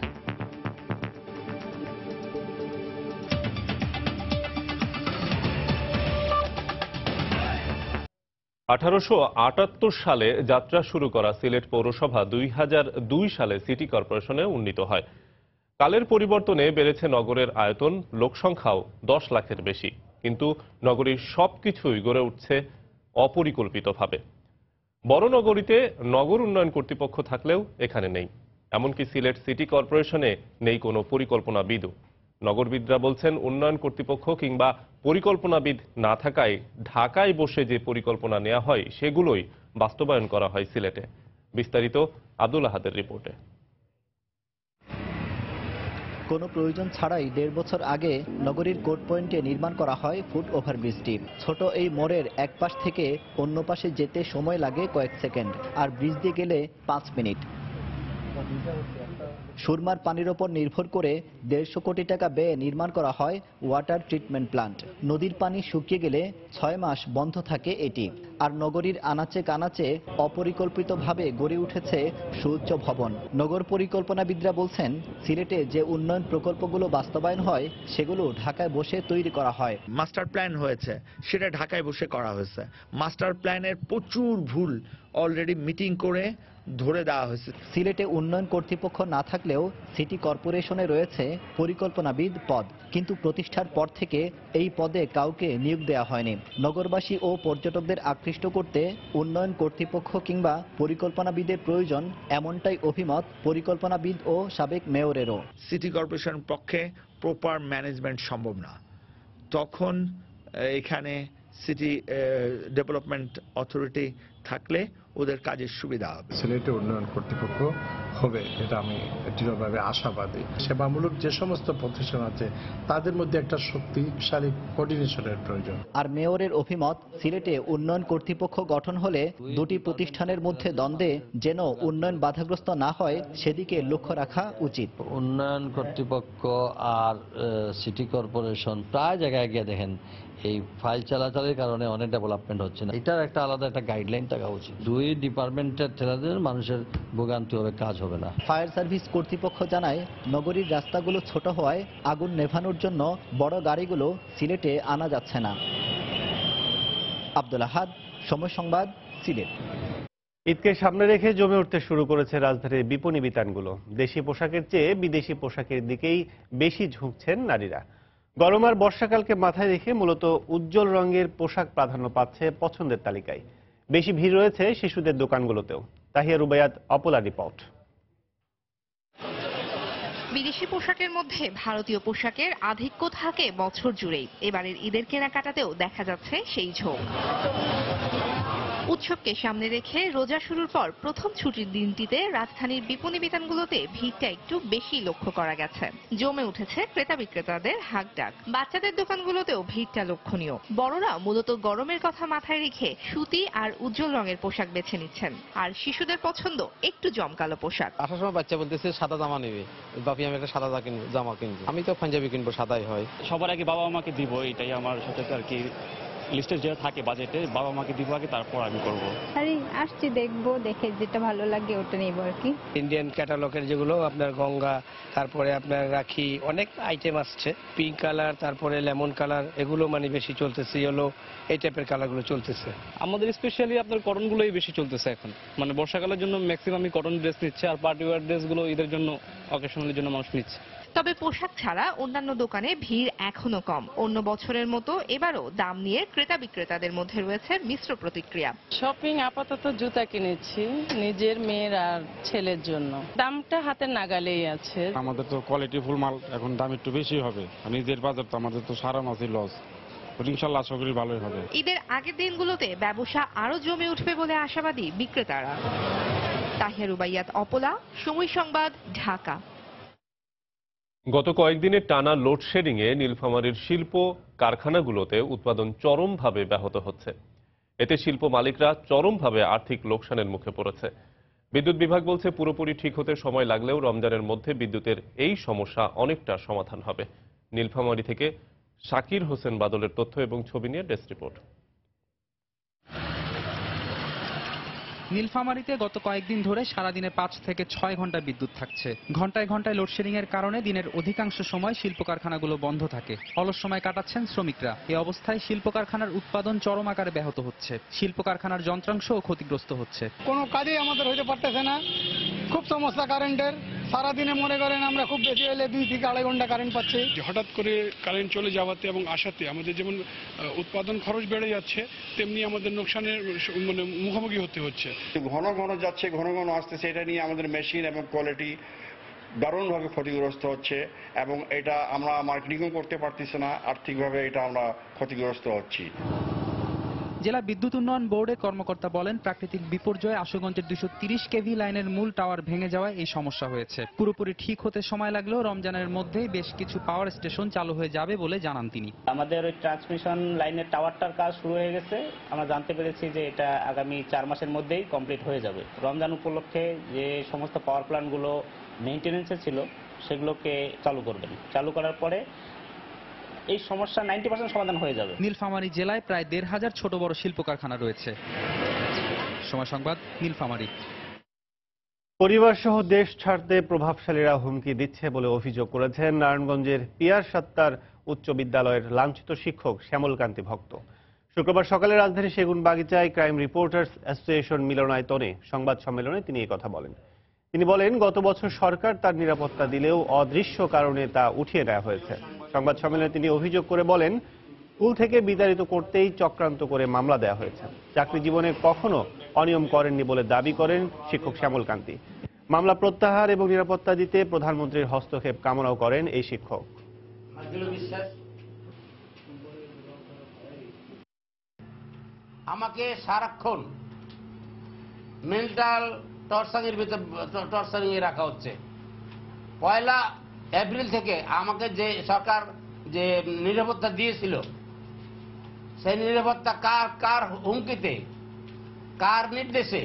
1878 সালে যাত্রা শুরু করা সিলেট পৌরসভা 2002 সালে সিটি কর্পোরেশনে উন্নীত হয়। কালের পরিবর্তনে বেড়েছে নগরের আয়তন, লোকসংখ্যাও 10 লাখের বেশি, কিন্তু নগরীর সবকিছুই গড়ে উঠছে অপরিকল্পিতভাবে। বড় নগরীতে নগর উন্নয়ন কর্তৃপক্ষ থাকলেও এখানে নেই। এমনকি সিলেট সিটি কর্পোরেশনে নেই কোনো পরিকল্পনাবিদও। নগরবিদরা বলছেন, উন্নয়ন কর্তৃপক্ষ কিংবা পরিকল্পনাবিদ না থাকায় ঢাকায় বসে যে পরিকল্পনা নেওয়া হয় সেগুলোই বাস্তবায়ন করা হয় সিলেটে। বিস্তারিত আব্দুল আহাদের রিপোর্টে।
কোনো প্রয়োজন ছাড়াই 1.5 বছর আগে নগরীর কোর্ট পয়েন্টে নির্মাণ করা হয় ফুট ওভারব্রিজটি। ছোট এই মোড়ের এক পাশ থেকে অন্য পাশে যেতে সময় লাগে কয়েক সেকেন্ড, আর ব্রিজ দিয়ে গেলে 5 মিনিট। সুরমার পানির ওপর নির্ভর করে 150 কোটি টাকা ব্যয়ে নির্মাণ করা হয় ওয়াটার ট্রিটমেন্ট প্লান্ট। নদীর পানি শুকিয়ে গেলে 6 মাস বন্ধ থাকে এটি। আর নগরীর আনাচে কানাচে অপরিকল্পিতভাবে গড়ে উঠেছে সুউচ্চ ভবন। নগর পরিকল্পনাবিদরা বলছেন, সিলেটে যে উন্নয়ন প্রকল্পগুলো বাস্তবায়ন হয় সেগুলো ঢাকায় বসে তৈরি করা হয়।
মাস্টার প্ল্যান হয়েছে, সেটা ঢাকায় বসে করা হয়েছে। মাস্টার প্ল্যানের প্রচুর ভুল
অলরেডি মিটিং করে ধরে দেওয়া হয়েছে।
সিলেটে উন্নয়ন কর্তৃপক্ষ না থাকলেও সিটি কর্পোরেশনে রয়েছে পরিকল্পনাবিদ পদ, কিন্তু প্রতিষ্ঠার পর থেকে এই পদে কাউকে নিয়োগ দেওয়া হয়নি। নগরবাসী ও পর্যটকদের আকৃষ্ট করতে উন্নয়ন কর্তৃপক্ষ কিংবা পরিকল্পনাবিদের প্রয়োজন, এমনটাই অভিমত পরিকল্পনাবিদ ও সাবেক মেয়রেরও।
সিটি কর্পোরেশন পক্ষে প্রপার ম্যানেজমেন্ট সম্ভব না, তখন এখানে সিটি ডেভেলপমেন্ট অথরিটি থাকলে ওদের কাজের সুবিধা হবে।
সিলেটে উন্নয়ন কর্তৃপক্ষ হবে, এটা আমি দৃঢ়ভাবে আশাবাদী। সেবামূলক যে সমস্ত প্রতিষ্ঠান আছে তাদের মধ্যে একটা শক্তিশালী কোঅর্ডিনেশনের প্রয়োজন।
আর মেয়রের অভিমত, সিলেটে উন্নয়ন কর্তৃপক্ষ গঠন হলে দুটি প্রতিষ্ঠানের মধ্যে দ্বন্দ্বে যেন উন্নয়ন বাধাগ্রস্ত না হয় সেদিকে লক্ষ্য রাখা উচিত।
উন্নয়ন কর্তৃপক্ষ আর সিটি কর্পোরেশন প্রায় জায়গায় গিয়ে দেখেন এই ফাইল চালাচালির কারণে অনেক ডেভেলপমেন্ট হচ্ছে না। এটার একটা আলাদা একটা গাইডলাইন থাকা উচিত। দুই ডিপার্টমেন্টের ঠেলাদের মানুষের ভোগান্তি হবে, কাজ হবে না।
ফায়ার সার্ভিস কর্তৃপক্ষ জানায়, নগরীর রাস্তাগুলো ছোট হওয়ায় আগুন নেভানোর জন্য বড় গাড়িগুলো সিলেটে আনা যাচ্ছে না। আব্দুল আহাদ, সময় সংবাদ, সিলেট।
ঈদকে সামনে রেখে জমে উঠতে শুরু করেছে রাজধানীর বিপণী বিতানগুলো। দেশি পোশাকের চেয়ে বিদেশি পোশাকের দিকেই বেশি ঝুঁকছেন নারীরা। গরম আর বর্ষাকালকে মাথায় রেখে মূলত উজ্জ্বল রঙের পোশাক প্রাধান্য পাচ্ছে পছন্দের তালিকায়। বেশি ভিড় রয়েছে শিশুদের দোকানগুলোতেও। তাহিয়া রুবাইয়াত, অপলা রিপোর্ট।
বিদেশি পোশাকের মধ্যে ভারতীয় পোশাকের আধিক্য থাকে বছর জুড়েই। এবারের ঈদের কেনাকাটাতেও দেখা যাচ্ছে সেই ঝোঁক। উৎসবকে সামনে রেখে রোজা শুরুর পর প্রথম ছুটির দিনটিতে রাজধানীর বিপণী বিতানগুলোতে ভিড়টা একটু বেশি লক্ষ্য করা গেছে। জমে উঠেছে ক্রেতা বিক্রেতাদের হাঁকডাক। বাচ্চাদের দোকানগুলোতেও ভিড়টা লক্ষণীয়। বড়রা মূলত গরমের কথা মাথায় রেখে সুতি আর উজ্জ্বল রঙের পোশাক বেছে নিচ্ছেন, আর শিশুদের পছন্দ একটু জমকালো পোশাক।
আসার সময় বাচ্চা বলতেছে সাদা জামা নেবে, বাপি আমি একটা সাদা জামা কিনবো। আমি তো পাঞ্জাবি কিনবো, সাদাই হয়।
সবার আগে বাবা মাকে দিব, এটাই আমার সাথে আর কি লিস্টে যেটা থাকে বাজেটে, বাবা মাকে দিব আগে, তারপর আমি করবো।
আরে আসছি, দেখবো, দেখে যেটা ভালো লাগে ওটা নেবো আর কি।
ইন্ডিয়ান ক্যাটালগের যেগুলো আপনার গঙ্গা, তারপরে আপনার রাখি, অনেক আইটেম আসছে। পিঙ্ক কালার, তারপরে লেমন কালার, এগুলো মানে বেশি চলতেছে। ইয়েলো, এই টাইপের কালারগুলো চলতেছে।
আমাদের স্পেশালি আপনার কটনগুলোই বেশি চলতেছে এখন। মানে বর্ষাকালের জন্য ম্যাক্সিমাম কটন ড্রেস নিচ্ছে, আর পার্টি ওয়্যার ড্রেসগুলো ঈদের জন্য, অকেশনালের জন্য মানুষ নিচ্ছে।
তবে পোশাক ছাড়া অন্যান্য দোকানে ভিড় এখনো কম। অন্য বছরের মতো এবারও দাম নিয়ে ক্রেতা বিক্রেতাদের মধ্যে রয়েছে মিশ্র প্রতিক্রিয়া।
শপিং আপাতত জুতা কিনেছি নিজের মেয়ের আর ছেলের জন্য। দামটা হাতের নাগালেই আছে।
আমাদের তো কোয়ালিটি ফুল মাল, এখন দাম একটু বেশি হবে। নিজের বাজার তো আমাদের তো সারা মাসই লস। ইনশাআল্লাহ আশা করি ভালোই হবে।
ঈদের আগের দিনগুলোতে ব্যবসা আরো জমে উঠবে বলে আশাবাদী বিক্রেতারা। তাহিয়া রুবাইয়াত, অপলা, সময় সংবাদ, ঢাকা।
গত কয়েকদিনের টানা লোডশেডিংয়ে নীলফামারীর শিল্প কারখানাগুলোতে উৎপাদন চরমভাবে ব্যাহত হচ্ছে। এতে শিল্প মালিকরা চরমভাবে আর্থিক লোকসানের মুখে পড়েছে। বিদ্যুৎ বিভাগ বলছে পুরোপুরি ঠিক হতে সময় লাগলেও রমজানের মধ্যে বিদ্যুতের এই সমস্যা অনেকটা সমাধান হবে। নীলফামারী থেকে শাকির হোসেন বাদলের তথ্য এবং ছবি নিয়ে ডেস্ক রিপোর্ট।
নীলফামারীতে গত কয়েকদিন ধরে সারাদিনে 5 থেকে 6 ঘন্টা বিদ্যুৎ থাকছে। ঘন্টায় ঘন্টায় লোডশেডিং এর কারণে দিনের অধিকাংশ সময় শিল্প কারখানাগুলো বন্ধ থাকে। অলস সময় কাটাচ্ছেন শ্রমিকরা। এই অবস্থায় শিল্প কারখানার উৎপাদন চরম আকারে ব্যাহত হচ্ছে। শিল্প কারখানার যন্ত্রাংশও ক্ষতিগ্রস্ত হচ্ছে।
কোনো কাজেই আমাদের হইতে পারতেছে না, খুব সমস্যা কারেন্টের। সারাদিনে মনে করেন আমরা খুব বেশি হলে 2 থেকে 2.5 ঘন্টা কারেন্ট পাচ্ছি।
হঠাৎ করে কারেন্ট চলে যাওয়াতে এবং আসাতে আমাদের যেমন উৎপাদন খরচ বেড়ে যাচ্ছে, তেমনি আমাদের লোকসানের মানে মুখোমুখি হতে হচ্ছে।
ঘন ঘন যাচ্ছে, ঘন ঘন আসতেছে, এটা নিয়ে আমাদের মেশিন এবং কোয়ালিটি দারুণভাবে ক্ষতিগ্রস্ত হচ্ছে এবং এটা আমরা মার্কেটিংও করতে পারতেছি না। আর্থিকভাবে এটা আমরা ক্ষতিগ্রস্ত হচ্ছি।
জেলা বিদ্যুৎ উন্নয়ন বোর্ডের কর্মকর্তা বলেন, প্রাকৃতিক বিপর্যয়ে আশুগঞ্জের 230 কেভি লাইনের মূল টাওয়ার ভেঙে যাওয়ায় এই সমস্যা হয়েছে। পুরোপুরি ঠিক হতে সময় লাগলেও রমজানের মধ্যেই বেশ কিছু পাওয়ার স্টেশন চালু হয়ে যাবে বলে জানান তিনি।
আমাদের ওই ট্রান্সমিশন লাইনের টাওয়ারটার কাজ শুরু হয়ে গেছে। আমরা জানতে পেরেছি যে এটা আগামী 4 মাসের মধ্যেই কমপ্লিট হয়ে যাবে। রমজান উপলক্ষে যে সমস্ত পাওয়ার প্ল্যান্টগুলো মেইনটেনেন্সে ছিল সেগুলোকে চালু করবেন। চালু করার পরে এই সমস্যা 90% সমাধান হয়ে যাবে।
নীলফামারী জেলায় প্রায় 1,500 ছোট বড় শিল্প কারখানা রয়েছে। সময় সংবাদ, নীলফামারী।
পরিবার সহ দেশ ছাড়তে প্রভাবশালীরা হুমকি দিচ্ছে বলে অভিযোগ করেছেন নারায়ণগঞ্জের পিয়ার সত্তার উচ্চ বিদ্যালয়ের লাঞ্ছিত শিক্ষক শ্যামল কান্তি ভক্ত। শুক্রবার সকালে রাজধানীর সেগুনবাগিচায় ক্রাইম রিপোর্টার্স অ্যাসোসিয়েশন মিলনায়তনে সংবাদ সম্মেলনে তিনি এই কথা বলেন। তিনি বলেন, গত বছর সরকার তার নিরাপত্তা দিলেও অদৃশ্য কারণে তা উঠিয়ে নেওয়া হয়েছে। সংবাদ সম্মেলনে তিনি অভিযোগ করে বলেন, স্কুল থেকে বিতাড়িত করতেই চক্রান্ত করে মামলা দেওয়া হয়েছে। চাকরি জীবনে কখনো অনিয়ম করেননি বলে দাবি করেন শিক্ষক শ্যামল কান্তি। মামলা প্রত্যাহার এবং নিরাপত্তা দিতে প্রধানমন্ত্রীর হস্তক্ষেপ কামনাও করেন এই শিক্ষক।
আমাকে সারাক্ষণ মেন্টাল টর্চারিং এ রাখা হচ্ছে। 1 এপ্রিল থেকে আমাকে যে সরকার যে নিরাপত্তা দিয়েছিল, সেই নিরাপত্তা কার হুমকিতে, কার নির্দেশে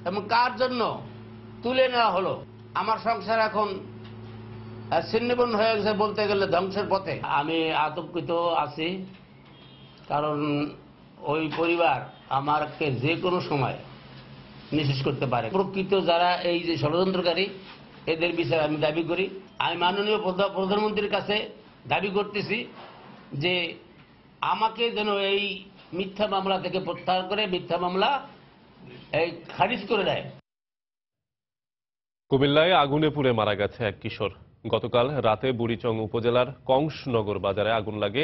এবং কার জন্য তুলে নেওয়া হলো। আমার সংসার এখন ছিন্নভিন্ন হয়ে গেছে, বলতে গেলে ধ্বংসের পথে। আমি আতঙ্কিত আছি, কারণ ওই পরিবার আমাকে যে কোনো সময় নিঃশেষ করতে পারে। প্রকৃত যারা এই যে ষড়যন্ত্রকারী, এদের বিচার আমি দাবি করি। আমি মাননীয় প্রধানমন্ত্রীর কাছে দাবি করতেছি যে আমাকে যেন এই মিথ্যা মামলা থেকে প্রত্যাহার করে মিথ্যা মামলা এই খারিজ করে দেয়।
কুমিল্লায় আগুনে পুড়ে মারা গেছে এক কিশোর। গতকাল রাতে বুড়িচং উপজেলার কংসনগর বাজারে আগুন লাগে,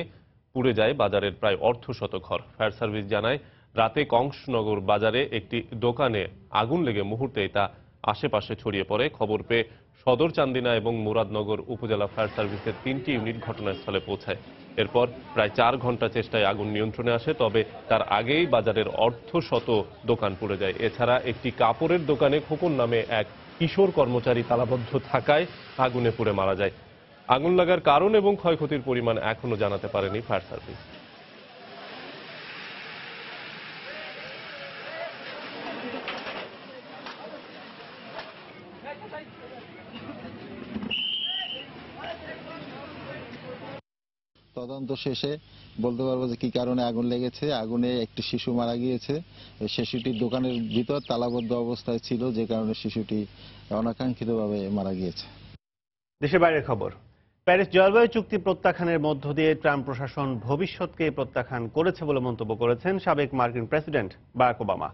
পুড়ে যায় বাজারের প্রায় অর্ধশত ঘর। ফায়ার সার্ভিস জানায়, রাতে কংসনগর বাজারে একটি দোকানে আগুন লেগে মুহূর্তেই তা আশেপাশে ছড়িয়ে পড়ে। খবর পেয়ে সদর চান্দিনা এবং মুরাদনগর উপজেলা ফায়ার সার্ভিসের 3টি ইউনিট ঘটনাস্থলে পৌঁছায়। এরপর প্রায় 4 ঘন্টা চেষ্টায় আগুন নিয়ন্ত্রণে আসে, তবে তার আগেই বাজারের অর্ধশত দোকান পুড়ে যায়। এছাড়া একটি কাপড়ের দোকানে খোকন নামে এক কিশোর কর্মচারী তালাবদ্ধ থাকায় আগুনে পুড়ে মারা যায়। আগুন লাগার কারণ এবং ক্ষয়ক্ষতির পরিমাণ এখনো জানাতে পারেনি ফায়ার সার্ভিস।
তদন্ত শেষে বলতে পারবো যে কি কারণে আগুন লেগেছে। আগুনে একটি শিশু মারা গিয়েছে। শিশুটি দোকানের ভিতর তালাবদ্ধ অবস্থায় ছিল, যে কারণে শিশুটি অনাকাঙ্ক্ষিতভাবে মারা গিয়েছে।
দেশের বাইরের খবর। প্যারিস জলবায়ু চুক্তি প্রত্যাখ্যানের মধ্য দিয়ে ট্রাম্প প্রশাসন ভবিষ্যৎকে প্রত্যাখ্যান করেছে বলে মন্তব্য করেছেন সাবেক মার্কিন প্রেসিডেন্ট বারাক ওবামা।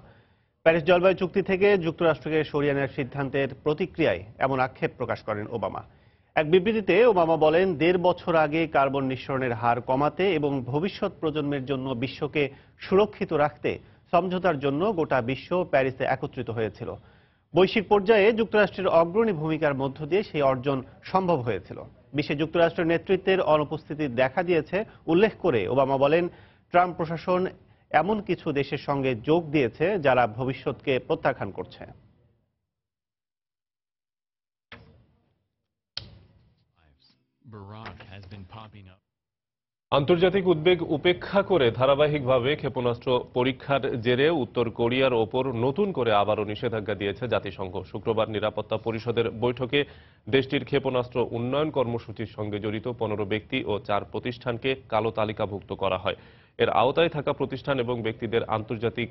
প্যারিস জলবায়ু চুক্তি থেকে যুক্তরাষ্ট্রকে সরিয়ে নেওয়ার সিদ্ধান্তের প্রতিক্রিয়ায় এমন আক্ষেপ প্রকাশ করেন ওবামা। এক বিবৃতিতে ওবামা বলেন, 1.5 বছর আগে কার্বন নিঃসরণের হার কমাতে এবং ভবিষ্যৎ প্রজন্মের জন্য বিশ্বকে সুরক্ষিত রাখতে সমঝোতার জন্য গোটা বিশ্ব প্যারিসে একত্রিত হয়েছিল। বৈশ্বিক পর্যায়ে যুক্তরাষ্ট্রের অগ্রণী ভূমিকার মধ্য দিয়ে সেই অর্জন সম্ভব হয়েছিল। বিশ্বে যুক্তরাষ্ট্রের নেতৃত্বের অনুপস্থিতি দেখা দিয়েছে উল্লেখ করে ওবামা বলেন, ট্রাম্প প্রশাসন এমন কিছু দেশের সঙ্গে যোগ দিয়েছে যারা ভবিষ্যৎকে প্রত্যাখ্যান করছে।
আন্তর্জাতিক উদ্বেগ উপেক্ষা করে ধারাবাহিকভাবে ক্ষেপণাস্ত্র পরীক্ষার জেরে উত্তর কোরিয়ার ওপর নতুন করে আবারও নিষেধাজ্ঞা দিয়েছে জাতিসংঘ। শুক্রবার নিরাপত্তা পরিষদের বৈঠকে দেশটির ক্ষেপণাস্ত্র উন্নয়ন কর্মসূচির সঙ্গে জড়িত 15 ব্যক্তি ও 4 প্রতিষ্ঠানকে কালো তালিকাভুক্ত করা হয়। এর আওতায় থাকা প্রতিষ্ঠান এবং ব্যক্তিদের আন্তর্জাতিক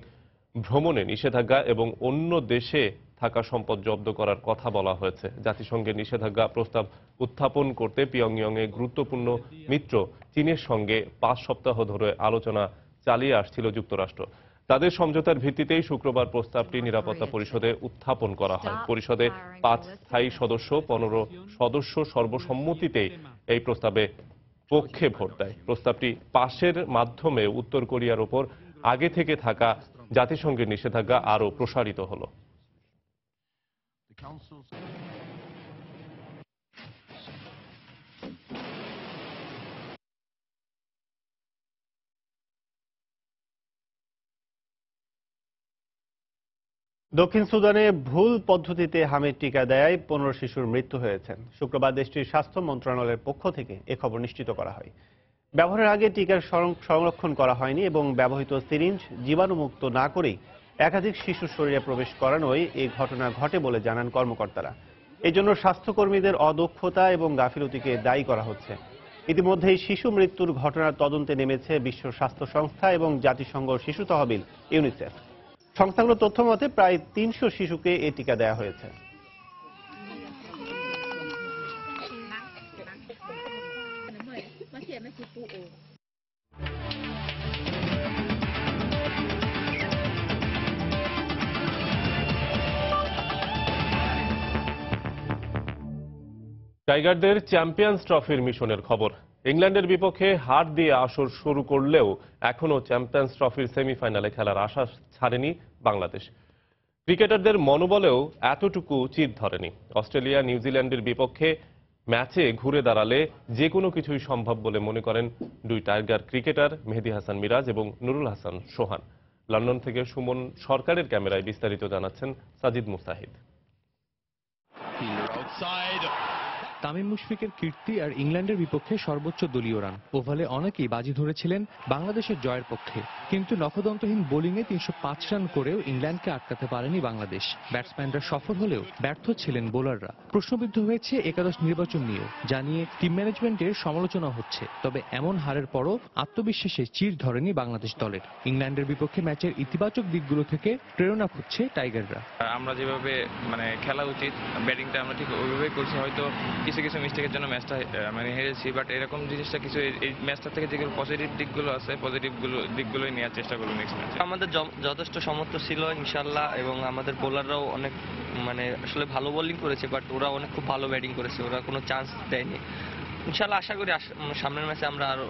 ভ্রমণে নিষেধাজ্ঞা এবং অন্য দেশে থাকা সম্পদ জব্দ করার কথা বলা হয়েছে। জাতিসংঘের নিষেধাজ্ঞা প্রস্তাব উত্থাপন করতে পিয়ংইয়ংয়ে গুরুত্বপূর্ণ মিত্র চীনের সঙ্গে 5 সপ্তাহ ধরে আলোচনা চালিয়ে আসছিল যুক্তরাষ্ট্র। তাদের সমঝোতার ভিত্তিতেই শুক্রবার প্রস্তাবটি নিরাপত্তা পরিষদে উত্থাপন করা হয়। পরিষদে 5 স্থায়ী সদস্য 15 সদস্য সর্বসম্মতিতে এই প্রস্তাবে পক্ষে ভোট দেয়। প্রস্তাবটি পাশের মাধ্যমে উত্তর কোরিয়ার ওপর আগে থেকে থাকা জাতিসংঘের নিষেধাজ্ঞা আরও প্রসারিত হলো।
দক্ষিণ সুদানে ভুল পদ্ধতিতে হামের টিকা দেয় 15 শিশুর মৃত্যু হয়েছে। শুক্রবার দেশটির স্বাস্থ্য মন্ত্রণালয়ের পক্ষ থেকে এ খবর নিশ্চিত করা হয়। ব্যবহারের আগে টিকার সংরক্ষণ করা হয়নি এবং ব্যবহৃত সিরিঞ্জ জীবাণুমুক্ত না করেই একাধিক শিশুর শরীরে প্রবেশ করানোই এই ঘটনা ঘটে বলে জানান কর্মকর্তারা। এই জন্য স্বাস্থ্যকর্মীদের অদক্ষতা এবং গাফিলতিকে দায়ী করা হচ্ছে। ইতিমধ্যেই শিশু মৃত্যুর ঘটনার তদন্তে নেমেছে বিশ্ব স্বাস্থ্য সংস্থা এবং জাতিসংঘ শিশু তহবিল ইউনিসেফ। সংস্থাগুলোর তথ্য মতে প্রায় 300 শিশুকে এই টিকা দেওয়া হয়েছে।
টাইগারদের চ্যাম্পিয়ন্স ট্রফির মিশনের খবর। ইংল্যান্ডের বিপক্ষে হার দিয়ে আসর শুরু করলেও এখনও চ্যাম্পিয়ন্স ট্রফির সেমিফাইনালে খেলার আশা ছাড়েনি বাংলাদেশ। ক্রিকেটারদের মনোবলেও এতটুকু চিত ধরেনি। অস্ট্রেলিয়া নিউজিল্যান্ডের বিপক্ষে ম্যাচে ঘুরে দাঁড়ালে যে কোনো কিছুই সম্ভব বলে মনে করেন দুই টাইগার ক্রিকেটার মেহেদী হাসান মিরাজ এবং নুরুল হাসান সোহান। লন্ডন থেকে সুমন সরকারের ক্যামেরায় বিস্তারিত জানাচ্ছেন সাজিদ মুস্তাহিদ।
তামিম মুশফিকের কীর্তি আর ইংল্যান্ডের বিপক্ষে সর্বোচ্চ দলীয় রান। ওভালে অনেকেই বাজি ধরেছিলেন বাংলাদেশের জয়ের পক্ষে, কিন্তু নখদন্তহীন বোলিংয়ে 305 রান করেও ইংল্যান্ডকে আটকাতে পারেনি বাংলাদেশ। ব্যাটসম্যানরা সফল হলেও ব্যর্থ ছিলেন বোলাররা। প্রশ্নবিদ্ধ হয়েছে একাদশ নির্বাচন নিয়েও, জানিয়ে টিম ম্যানেজমেন্টের সমালোচনা হচ্ছে। তবে এমন হারের পরও আত্মবিশ্বাসে চির ধরেনি বাংলাদেশ দলের। ইংল্যান্ডের বিপক্ষে ম্যাচের ইতিবাচক দিকগুলো থেকে প্রেরণা খুঁজছে টাইগাররা।
আমরা যেভাবে খেলা উচিত, ব্যাটিংটা আমরা ঠিক ওইভাবেই করছি। হয়তো কিছু মিস্টেকের জন্য ম্যাচটা হেরেছি, বাট এরকম জিনিসটা কিছু এই ম্যাচটা থেকে যেগুলো পজিটিভ দিকগুলো আছে, দিকগুলোই নেওয়ার চেষ্টা করবো নেক্সট ম্যাচে। আমাদের যথেষ্ট সামর্থ্য ছিল ইনশাল্লাহ, এবং আমাদের বোলাররাও অনেক আসলে ভালো বোলিং করেছে, বাট ওরা অনেক খুব ভালো ব্যাটিং করেছে, ওরা কোনো চান্স দেয়নি। ইনশাল্লাহ আশা করি সামনের ম্যাচে আমরা আরো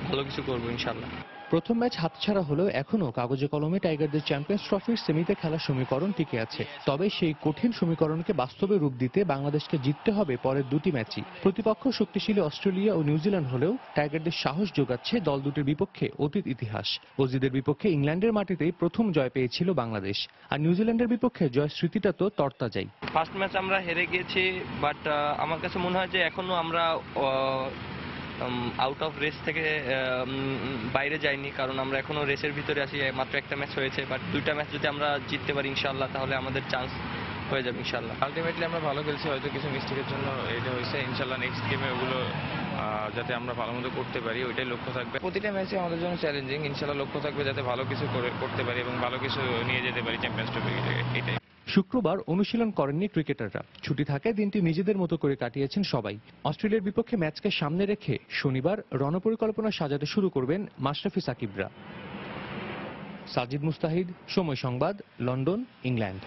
ভালো কিছু করবো ইনশাল্লাহ।
প্রথম ম্যাচ হাতছাড়া হলেও এখনও কাগজে কলমে টাইগারদের চ্যাম্পিয়ন্স ট্রফির সেমিতে খেলার সমীকরণ টিকে আছে। তবে সেই কঠিন সমীকরণকে বাস্তবে রূপ দিতে বাংলাদেশকে জিততে হবে পরের দুটি ম্যাচই। প্রতিপক্ষ শক্তিশালী অস্ট্রেলিয়া ও নিউজিল্যান্ড হলেও টাইগারদের সাহস যোগাচ্ছে দল দুটির বিপক্ষে অতীত ইতিহাস। অজিদের বিপক্ষে ইংল্যান্ডের মাটিতেই প্রথম জয় পেয়েছিল বাংলাদেশ, আর নিউজিল্যান্ডের বিপক্ষে জয় স্মৃতিটা তো তরতাজাই।
ফার্স্ট ম্যাচ আমরা হেরে গিয়েছি, বাট আমার কাছে মনে হয় যে এখনো আমরা আউট অফ রেস থেকে বাইরে যাইনি, কারণ আমরা এখনো রেসের ভিতরে আছি। মাত্র একটা ম্যাচ হয়েছে, বাট দুইটা ম্যাচ যদি আমরা জিততে পারি ইনশাল্লাহ, তাহলে আমাদের চান্স হয়ে যাবে ইনশাল্লাহ। আলটিমেটলি আমরা ভালো খেলছি, হয়তো কিছু মিস্টেকের জন্য এটা হয়েছে। ইনশাল্লাহ নেক্সট গেমে ওগুলো যাতে আমরা ভালো মতো করতে পারি, ওইটাই লক্ষ্য থাকবে। প্রতিটা ম্যাচে আমাদের জন্য চ্যালেঞ্জিং, ইনশাল্লাহ লক্ষ্য থাকবে যাতে ভালো কিছু করতে পারি এবং ভালো কিছু নিয়ে যেতে পারি চ্যাম্পিয়ন্স ট্রফি। এটাই।
শুক্রবার অনুশীলন করেননি ক্রিকেটাররা। ছুটি থাকায় দিনটি নিজেদের মতো করে কাটিয়েছেন সবাই। অস্ট্রেলিয়ার বিপক্ষে ম্যাচকে সামনে রেখে শনিবার রণপরিকল্পনা সাজাতে শুরু করবেন মাশরাফি সাকিবরা। সাজিদ মুস্তাহিদ, সময় সংবাদ, লন্ডন, ইংল্যান্ড।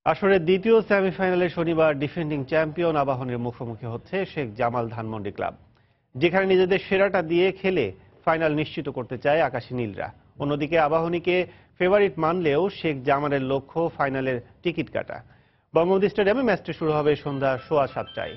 আসরের দ্বিতীয় সেমিফাইনালে শনিবার ডিফেন্ডিং চ্যাম্পিয়ন আবাহনীর মুখোমুখি হচ্ছে শেখ জামাল ধানমন্ডি ক্লাব, যেখানে নিজেদের সেরাটা দিয়ে খেলে ফাইনাল নিশ্চিত করতে চায় আকাশী নীলরা। অন্যদিকে আবাহনীকে ফেভারিট মানলেও শেখ জামালের লক্ষ্য ফাইনালের টিকিট কাটা। বঙ্গবন্ধু স্টেডিয়ামে ম্যাচটি শুরু হবে সন্ধ্যা 7:15টায়।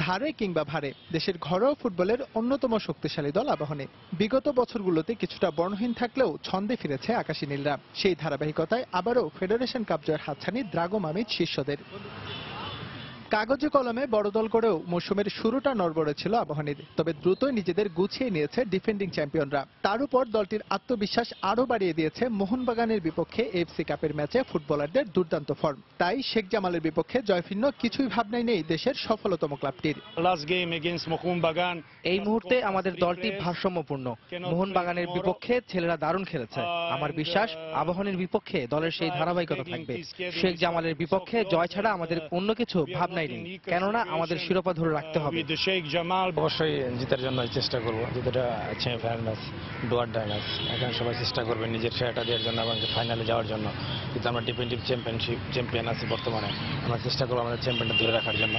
ধারে কিংবা ভারে দেশের ঘরোয়া ফুটবলের অন্যতম শক্তিশালী দল আবাহনী বিগত বছরগুলোতে কিছুটা বর্ণহীন থাকলেও ছন্দে ফিরেছে আকাশী নীলরা। সেই ধারাবাহিকতায় আবারও ফেডারেশন কাপ জয়ের হাতছানি দ্রাগো মামিজ শিষ্যদের। কাগজে কলমে বড় দল করেও মৌসুমের শুরুটা নড়বড়ে ছিল আবাহনীর, তবে দ্রুতই নিজেদের গুছিয়ে নিয়েছে ডিফেন্ডিং চ্যাম্পিয়নরা। তার উপর দলটির আত্মবিশ্বাস আরও বাড়িয়ে দিয়েছে মোহনবাগানের বিপক্ষে এফসি কাপের ম্যাচে ফুটবলারদের দুর্দান্ত ফর্ম। তাই শেখ জামালের বিপক্ষে জয়ভিন্ন কিছুই ভাবনাই নেই দেশের সফলতম ক্লাবটির।
এই মুহূর্তে আমাদের দলটি ভারসাম্যপূর্ণ। মোহনবাগানের বিপক্ষে ছেলেরা দারুণ খেলেছে। আমার বিশ্বাস আবাহনীর বিপক্ষে দলের সেই ধারাবাহিকতা থাকবে। শেখ জামালের বিপক্ষে জয় ছাড়া আমাদের অন্য কিছু ভাবনাই নেই, কেননা আমাদের শিরোপা ধরে রাখতে হবে।
অবশ্যই জিতার জন্য চেষ্টা করবো, যেটা সেমিফাইনাল ম্যাচ, ডুয়ার ম্যাচ। এখানে সবাই চেষ্টা করবে নিজের সেরাটা দেওয়ার জন্য এবং ফাইনালে যাওয়ার জন্য। কিন্তু আমরা ডিফেন্ডিভ চ্যাম্পিয়ন আছি বর্তমানে, আমরা চেষ্টা করবো আমাদের চ্যাম্পিয়নটা ধরে রাখার জন্য।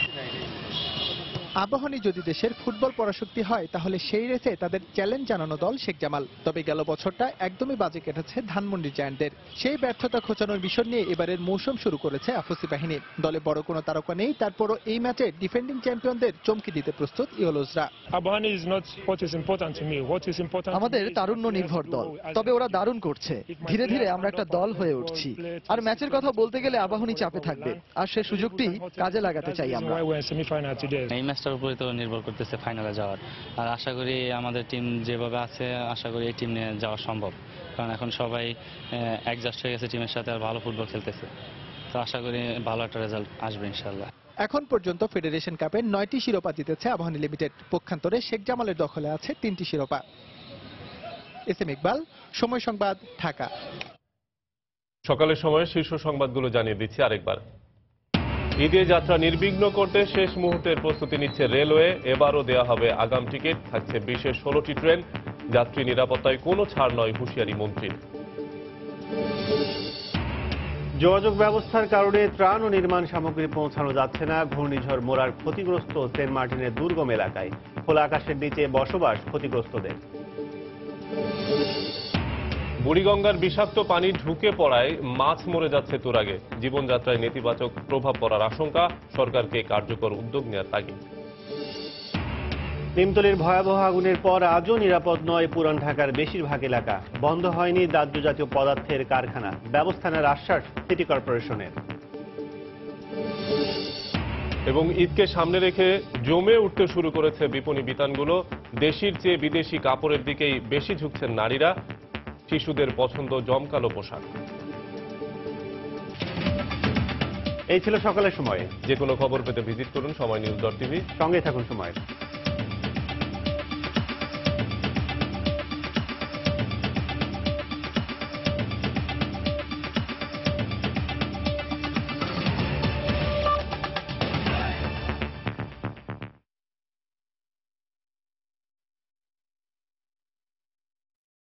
আবাহনী যদি দেশের ফুটবল পরাশক্তি হয় তাহলে সেই রেসে তাদের চ্যালেঞ্জ জানানো দল শেখ জামাল। তবে গেল বছরটা একদমই বাজে কেটেছে ধানমন্ডি জায়ান্টদের। সেই ব্যর্থতা খোঁচানোর বিষয় নিয়ে এবারের মৌসুম শুরু করেছে আফুসি বাহিনী। দলে বড় কোনো তারকা নেই, তারপরও এই ম্যাচে ডিফেন্ডিং চ্যাম্পিয়নদের চমকে দিতে প্রস্তুত ইয়োলোজরা।
আমাদের তারুণ্য নির্ভর দল, তবে ওরা দারুণ করছে। ধীরে ধীরে আমরা একটা দল হয়ে উঠছি। আর ম্যাচের কথা বলতে গেলে আবাহনী চাপে থাকবে, আর সে সুযোগটি কাজে লাগাতে চাই আমরা।
ম্যাচটার উপরে তো নির্ভর করতেছে ফাইনালে যাওয়ার। আর আশা করি আমাদের টিম যেভাবে আছে, আশা করি এই টিম নিয়ে যাওয়া সম্ভব, কারণ এখন সবাই অ্যাডজাস্ট হয়ে গেছে টিমের সাথে, আর ভালো ফুটবল খেলতেছে। তো আশা করি ভালো একটা রেজাল্ট আসবে ইনশাল্লাহ।
এখন পর্যন্ত ফেডারেশন কাপে 9টি শিরোপা জিতেছে আবাহনী লিমিটেড। পক্ষান্তরে শেখ জামালের দখলে আছে 3টি শিরোপা। এসএম ইকবাল, সময় সংবাদ, ঢাকা।
সকালের সময় শীর্ষ সংবাদগুলো জানিয়ে দিচ্ছি আরেকবার। ঈদের যাত্রা নির্বিঘ্ন করতে শেষ মুহূর্তের প্রস্তুতি নিচ্ছে রেলওয়ে। এবারও দেয়া হবে আগাম টিকিট, থাকছে বিশেষ 16টি ট্রেন। যাত্রী নিরাপত্তায় কোনো ছাড় নয়, হুঁশিয়ারি মন্ত্রীর।
যোগাযোগ ব্যবস্থার কারণে ত্রাণ ও নির্মাণ সামগ্রী পৌঁছানো যাচ্ছে না ঘূর্ণিঝড় মোরার ক্ষতিগ্রস্ত সেন্ট মার্টিনের দুর্গম এলাকায়। খোলা আকাশের নিচে বসবাস ক্ষতিগ্রস্তদের।
বুড়িগঙ্গার বিষাক্ত পানি ঢুকে পড়ায় মাছ মরে যাচ্ছে তুরাগে। জীবনযাত্রায় নেতিবাচক প্রভাব পড়ার আশঙ্কা, সরকারকে কার্যকর উদ্যোগ নেওয়ার তাগিদ।
নিমতলীর ভয়াবহ আগুনের পর আজও নিরাপদ নয় পুরান ঢাকার বেশিরভাগ এলাকা। বন্ধ হয়নি দাহ্য জাতীয় পদার্থের কারখানা, ব্যবস্থা নেওয়ার আশ্বাস সিটি কর্পোরেশনের।
এবং ঈদকে সামনে রেখে জমে উঠতে শুরু করেছে বিপণী বিতানগুলো। দেশির চেয়ে বিদেশি কাপড়ের দিকেই বেশি ঝুঁকছেন নারীরা। শিশুদের পছন্দ জমকালো পোশাক।
এই ছিল সকালের সময়।
যে কোনো খবর পেতে ভিজিট করুন সময় নিউজ.টিভি।
সঙ্গে থাকুন সময়।